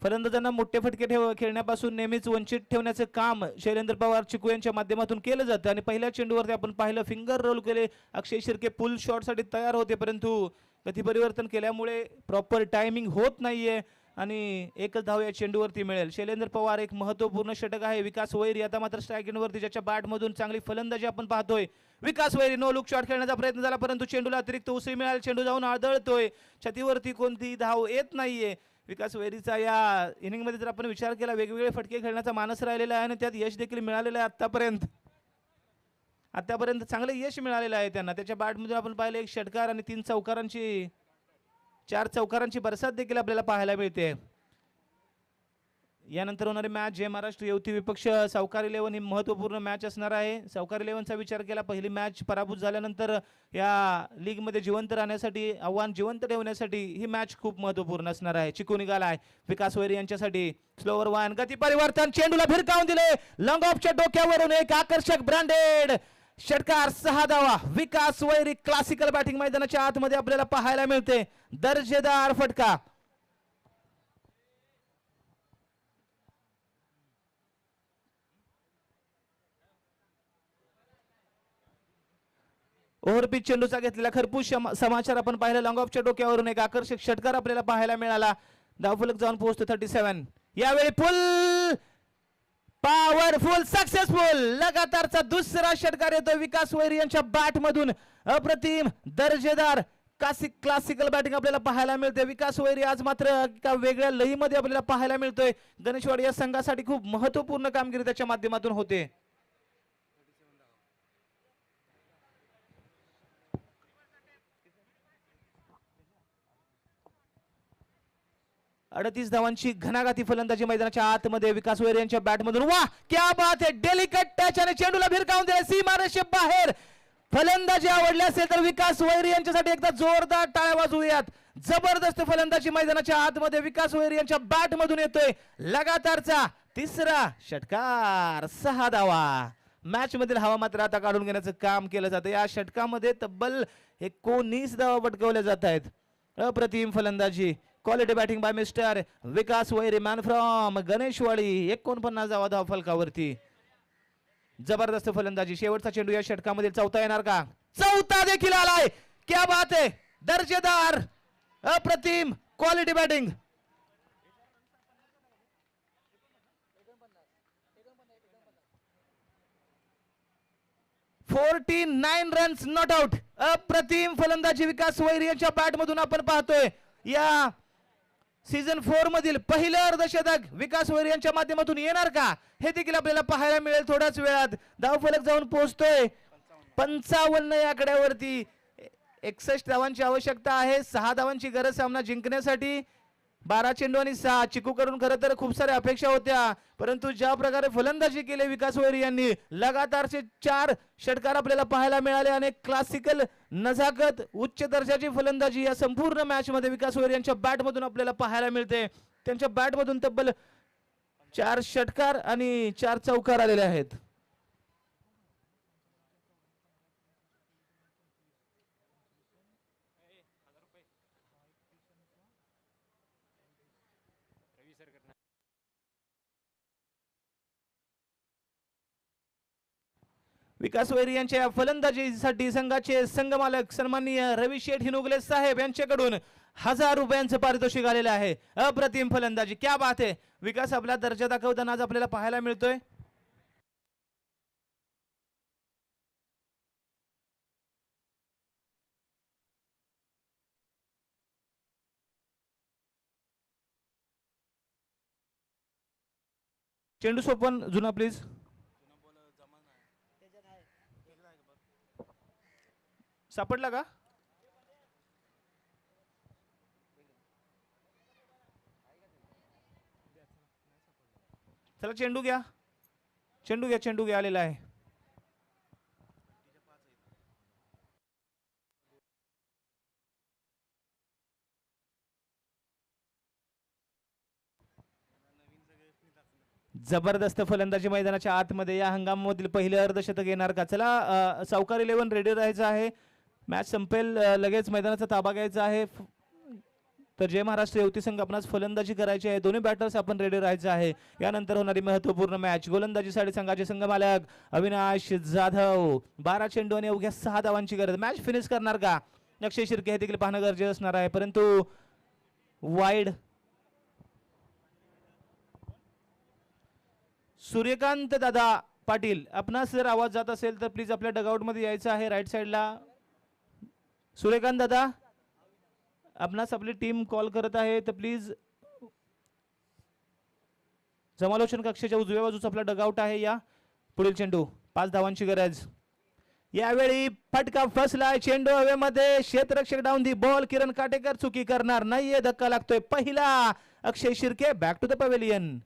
फलंदाजांना मोठे फटके खेळण्यापासून नेहमीच वंचित ठेवण्याचं काम शैलेंद्र पवार चिकू यांच्या माध्यमातून केलं जातं. आणि पहिल्या चेंडूवरती आपण पाहिलं फिंगर रोल केले. अक्षय शिर्के पुल शॉटसाठी तयार होते, परंतु गती परिवर्तन केल्यामुळे प्रॉपर टायमिंग होत नाहीये आणि एकच धाव या चेंडूवरती मिळेल. शैलेंद्र पवार एक महत्वपूर्ण षटक आहे. विकास वैरी आता मात्र स्ट्राईक एंडवरती ज्याच्या बॅटमधून चांगली फलंदाजी आपण पाहतोय. विकास वैरी नो लुक शॉट खेळण्याचा प्रयत्न झाला परंतु चेंडूला अतिरिक्त उसळी मिळाली. चेंडू जाऊन आदळतोय. छातीवरती कोणती धाव येत नाहीये. विकास वैरीचा या इनिंगमध्ये जर आपण विचार केला वेगवेगळे फटके खेळण्याचा मानस राहिलेला आहे आणि त्यात यश देखील मिळालेलं आहे. आतापर्यंत चांगलं यश मिळालेलं आहे त्यांना. त्याच्या बॅटमधून आपण पाहिलं एक षटकार आणि 4 चौकारांची बरसात देखील आपल्याला पाहायला मिळते. यानंतर होणारी मॅच जय महाराष्ट्र युवती विपक्ष सावकार 11 ही महत्वपूर्ण मॅच असणार आहे. सावकार 11चा विचार केला पहिली मॅच पराभूत झाल्यानंतर या लीग मध्ये जिवंत राहण्यासाठी आव्हान जिवंत ठेवण्यासाठी ही मॅच खूप महत्वपूर्ण असणार आहे. चिकू निघालाय विकास वैरी यांच्यासाठी. स्लोवर वन गती परिवर्तन चेंडूला भिरकावून दिले. लॉंग ऑफच्या डोक्यावरून एक आकर्षक ब्रँडेड षटकार 6 धावा. विकास वैरी क्लासिकल बॅटिंग मैदानाच्या आतमध्ये आपल्याला पाहायला मिळते. दर्जेदार फटका. ओव्हरपिच चेंडूचा घेतलेला खरपूस समाचार आपण पाहिला. लॉंग ऑफच्या डोक्यावरून एक आकर्षक षटकार आपल्याला पाहायला मिळाला. धावफलक जाऊन पोहोचतो 37. यावेळी फुल पॉवरफुल सक्सेसफुल लगातारचा दुसरा षटकार येतो विकास वैरी यांच्या बॅट मधून. अप्रतिम दर्जेदार क्लासिकल बॅटिंग आपल्याला पाहायला मिळते. विकास वैरी आज मात्र एका वेगळ्या लईमध्ये आपल्याला पाहायला मिळतोय. गणेशवाडी या संघासाठी खूप महत्वपूर्ण कामगिरी त्याच्या माध्यमातून होते. 38 धावांची घणाघाती फलंदाजी मैदानाच्या आतमध्ये विकास वैरी यांच्या बॅटमधून. वाह क्या बात है. डेलिकेट टच आणि चेंडूला भिरकावून दिले सीमारेषे बाहेर. फलंदाजी आवडली असेल तर विकास वैरी यांच्यासाठी एकदा जोरदार टाळ्या वाजवूयात. जबरदस्त फलंदाजी मैदानाच्या आतमध्ये विकास वैरी यांच्या बॅटमधून येतोय. लगातारचा तिसरा षटकार 6 धावा. मॅच मधील हवा मात्र आता काढून घेण्याचं काम केलं जातं. या षटकामध्ये तब्बल 19 धावा पटकवल्या जात आहेत. अप्रतिम फलंदाजी. Quality batting by mister Vikas Vairi man from Ganeshwadi. 49 धावा धाव फलकावरती. जबरदस्त फलंदाजी. शेवटचा चेंडू या षटकामध्ये चौथा येणार का? चौथा देखील आलाय. क्या बात आहे. दर्जेदार अप्रतिम quality batting. 49 runs not out. अप्रतिम फलंदाजी विकास वैरी यांच्या बॅट मधून आपण पाहतोय. या सीझन 4 मधील पहिलं अर्धशतक विकास वैरी यांच्या माध्यमातून येणार का हे देखील आपल्याला पाहायला मिळेल थोड्याच वेळात. धावफलक जाऊन पोहोचतोय 55 या आकड्यावरती. 61 धावांची आवश्यकता आहे. 6 धावांची गरज सामना जिंकण्यासाठी. 12 चेंडू आणि 6 चिकू करून खरं तर खूप साऱ्या अपेक्षा होत्या परंतु ज्या प्रकारे फलंदाजी केली विकास वैरी यांनी लगातारचे 4 षटकार आपल्याला पाहायला मिळाले. आणि क्लासिकल नजाकत उच्च दर्जाची फलंदाजी या संपूर्ण मॅच मध्ये विकास वैरी यांच्या बॅट मधून आपल्याला पाहायला मिळते. त्यांच्या बॅट मधून तब्बल 4 षटकार आणि 4 चौकार आलेले आहेत. विकास वैरी यांच्या फलंदाजीसाठी संघाचे संघमालक सन्माननीय रवी शेठ हिनुगले साहेब यांच्याकडून 1000 रुपयांचं पारितोषिक आलेलं आहे. अप्रतिम फलंदाजी. क्या बात है. विकास आपला दर्जा दाखवताना आज आपल्याला पाहायला मिळतोय. चेंडू सोपन जुना प्लीज. सापडला का? चला चेंडू घ्या. चेंडू घ्या आलेला आहे. जबरदस्त फलंदाजी मैदानाच्या आतमध्ये. या हंगामामधील पहिले अर्धशतक येणार का? चला सावकार 11 रेडी राहायचं आहे. मॅच संपेल लगेच मैदानाचा ताबा घ्यायचा आहे. तर जय महाराष्ट्र युवती संघ आपणास फलंदाजी करायची आहे. दोन्ही बॅटर्स आपण रेडी राहायचं आहे. यानंतर होणारी महत्वपूर्ण मॅच. गोलंदाजीसाठी संघाचे संघमालक अविनाश जाधव. 12 चेंडू आणि अवघ्या 6 धावांची गरज. मॅच फिनिश करणार का? अक्षय शिर्के हे देखील पाहणं गरजेचं असणार आहे परंतु वाईड सूर्यकांत दादा पाटील, आपणास जर आवाज जात असेल तर प्लीज आपल्या डगआउट मध्ये यायचं आहे राईट साईडला. सूर्यकांत दादा, आपणास आपली टीम कॉल करत आहे तर प्लीज समालोचन कक्षाच्या उजव्या बाजूचा आपला डगआउट आहे. या पुढील चेंडू, 5 धावांची गरज. यावेळी फटका फसलाय, चेंडू हवेमध्ये, क्षेत्ररक्षक down the ball. Kiran Katekar चुकी करणार नाहीये, धक्का लागतोय पहिला. Akshay Shirke back to the pavilion.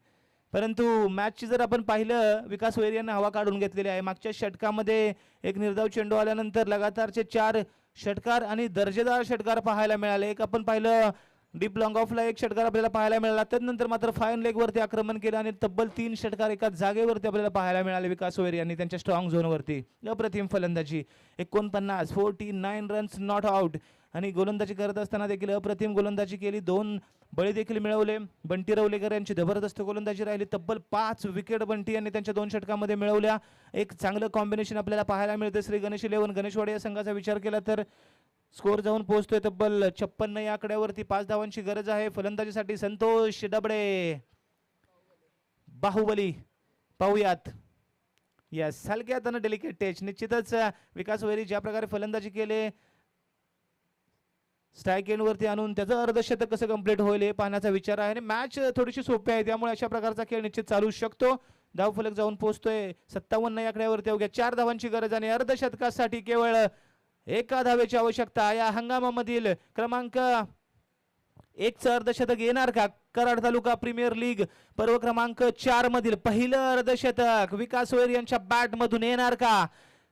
परंतु मॅचची जर आपण पाहिलं, विकास वैर यांनी हवा काढून घेतलेली आहे. मागच्या षटकामध्ये एक निर्धाव चेंडू आल्यानंतर लगातारचे 4 षटकार आणि दर्जेदार षटकार पाहायला मिळाले. एक आपण पाहिलं डीप लॉंग ऑफला एक षटकार आपल्याला पाहायला मिळाला, त्यानंतर मात्र फाईन लेग वरती आक्रमण केलं आणि तब्बल 3 षटकार एका जागेवरती आपल्याला पाहायला मिळाले विकास वैर यांनी त्यांच्या स्ट्रॉंग झोनवरती. अप्रतिम फलंदाजी, 49 रन्स नॉट आउट. आणि गोलंदाजी करत असताना देखील अप्रतिम गोलंदाजी केली. 2 बळी देखील मिळवले. बंटी रवलेकर यांची जबरदस्त गोलंदाजी राहिली. तब्बल 5 विकेट बंटी यांनी त्यांच्या 2 षटकांमध्ये मिळवल्या. एक चांगलं कॉम्बिनेशन आपल्याला पाहायला मिळते. श्री गणेश 11 गणेशवाडी या संघाचा विचार केला तर स्कोर जाऊन पोहोचतोय तब्बल 56 या आकड्यावरती. 5 धावांची गरज आहे फलंदाजीसाठी. संतोष डबडे, बाहुबली पाहूयात. यस, हलक्यात आणि डेलिकेट टच. निश्चितच विकास वैरी ज्या प्रकारे फलंदाजी केले, स्ट्राईक एंड वरती आणून त्याचं अर्धशतक कसं कंप्लीट होईल हे पाहण्याचा विचार आहे. आणि मॅच थोडीशी सोपी आहे, त्यामुळे अशा प्रकारचा खेळ निश्चित चालू शकतो. धाव फलक जाऊन पोहोचतोय 57 या आकड्यावरती. अवघ्या 4 धावांची गरज आणि अर्धशतकासाठी केवळ 1 धावेची आवश्यकता. या हंगामामधील क्रमांक 1चं अर्धशतक येणार का? कराड तालुका प्रीमियर लीग पर्व क्रमांक 4 मधील पहिलं अर्धशतक विकास वैर यांच्या बॅट मधून येणार का?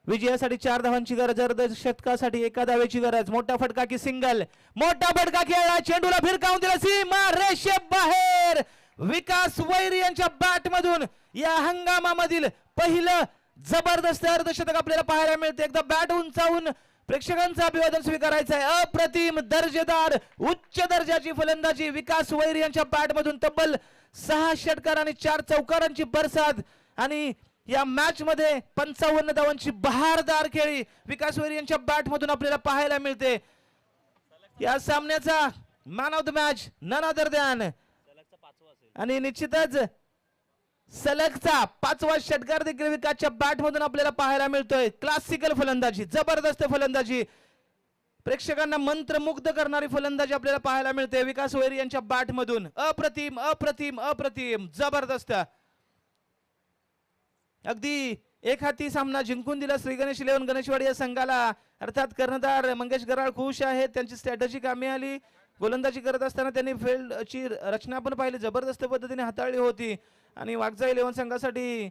विजयासाठी 4 धावांची गरज, अर्धशतकासाठी 1 धावेची गरज. मोठा फटका की सिंगल? मोठा फटका खेळला, चेंडूला फिरकावून दिला, सीमा रेषे बाहेर. विकास वैर यांच्या बॅट मधून या हंगामामधील पहिलं जबरदस्त अर्धशतक आपल्याला पाहायला मिळते. एकदा बॅट उंचावून प्रेक्षकांचं अभिवादन स्वीकारायचं आहे. अप्रतिम दर्जेदार उच्च दर्जाची फलंदाजी विकास वैर यांच्या बॅट मधून. तब्बल 6 षटकार आणि 4 चौकारांची बरसात. आणि या मॅच मध्ये 55 धावांची बहारदार खेळी विकास वैर यांच्या बॅट मधून आपल्याला पाहायला मिळते. या सामन्याचा man of the match none other than आणि निश्चितच सलगचा 5वा षटकार देखील विकासच्या बॅट मधून आपल्याला पाहायला मिळतोय. क्लासिकल फलंदाजी, जबरदस्त फलंदाजी, प्रेक्षकांना मंत्रमुग्ध करणारी फलंदाजी आपल्याला पाहायला मिळते विकास वैर यांच्या बॅट मधून. अप्रतिम अप्रतिम अप्रतिम जबरदस्त. अगदी एक हाती सामना जिंकून दिला श्री गणेश 11 गणेशवाडी या संघाला. अर्थात कर्णधार मंगेश गराळ खुश आहेत, त्यांची स्ट्रॅटेजी कामी आली. गोलंदाजी करत असताना त्यांनी फील्डची रचना पण पाहिली, जबरदस्त पद्धतीने हाताळली होती. आणि वाघजाई 11 संघासाठी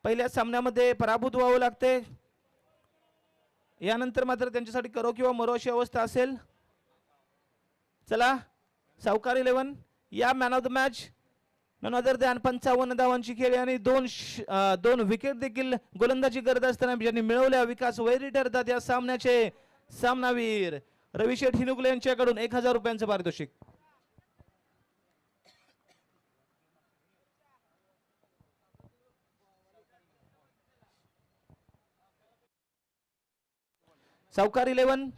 पहिल्या सामन्यामध्ये पराभूत व्हावं लागते. यानंतर मात्र त्यांच्यासाठी करो किंवा मरो अशी अवस्था असेल. चला, सावकार 11 या man of the match none other than 55 धावांची खेळी आणि 2 विकेट देखील गोलंदाजी करत असताना ज्यांनी मिळवल्या विकास वैरी ठरतात या सामन्याचे सामनावीर. रविशेठ हिनुकले यांच्याकडून 1000 रुपयांचं पारितोषिक. सावकार 11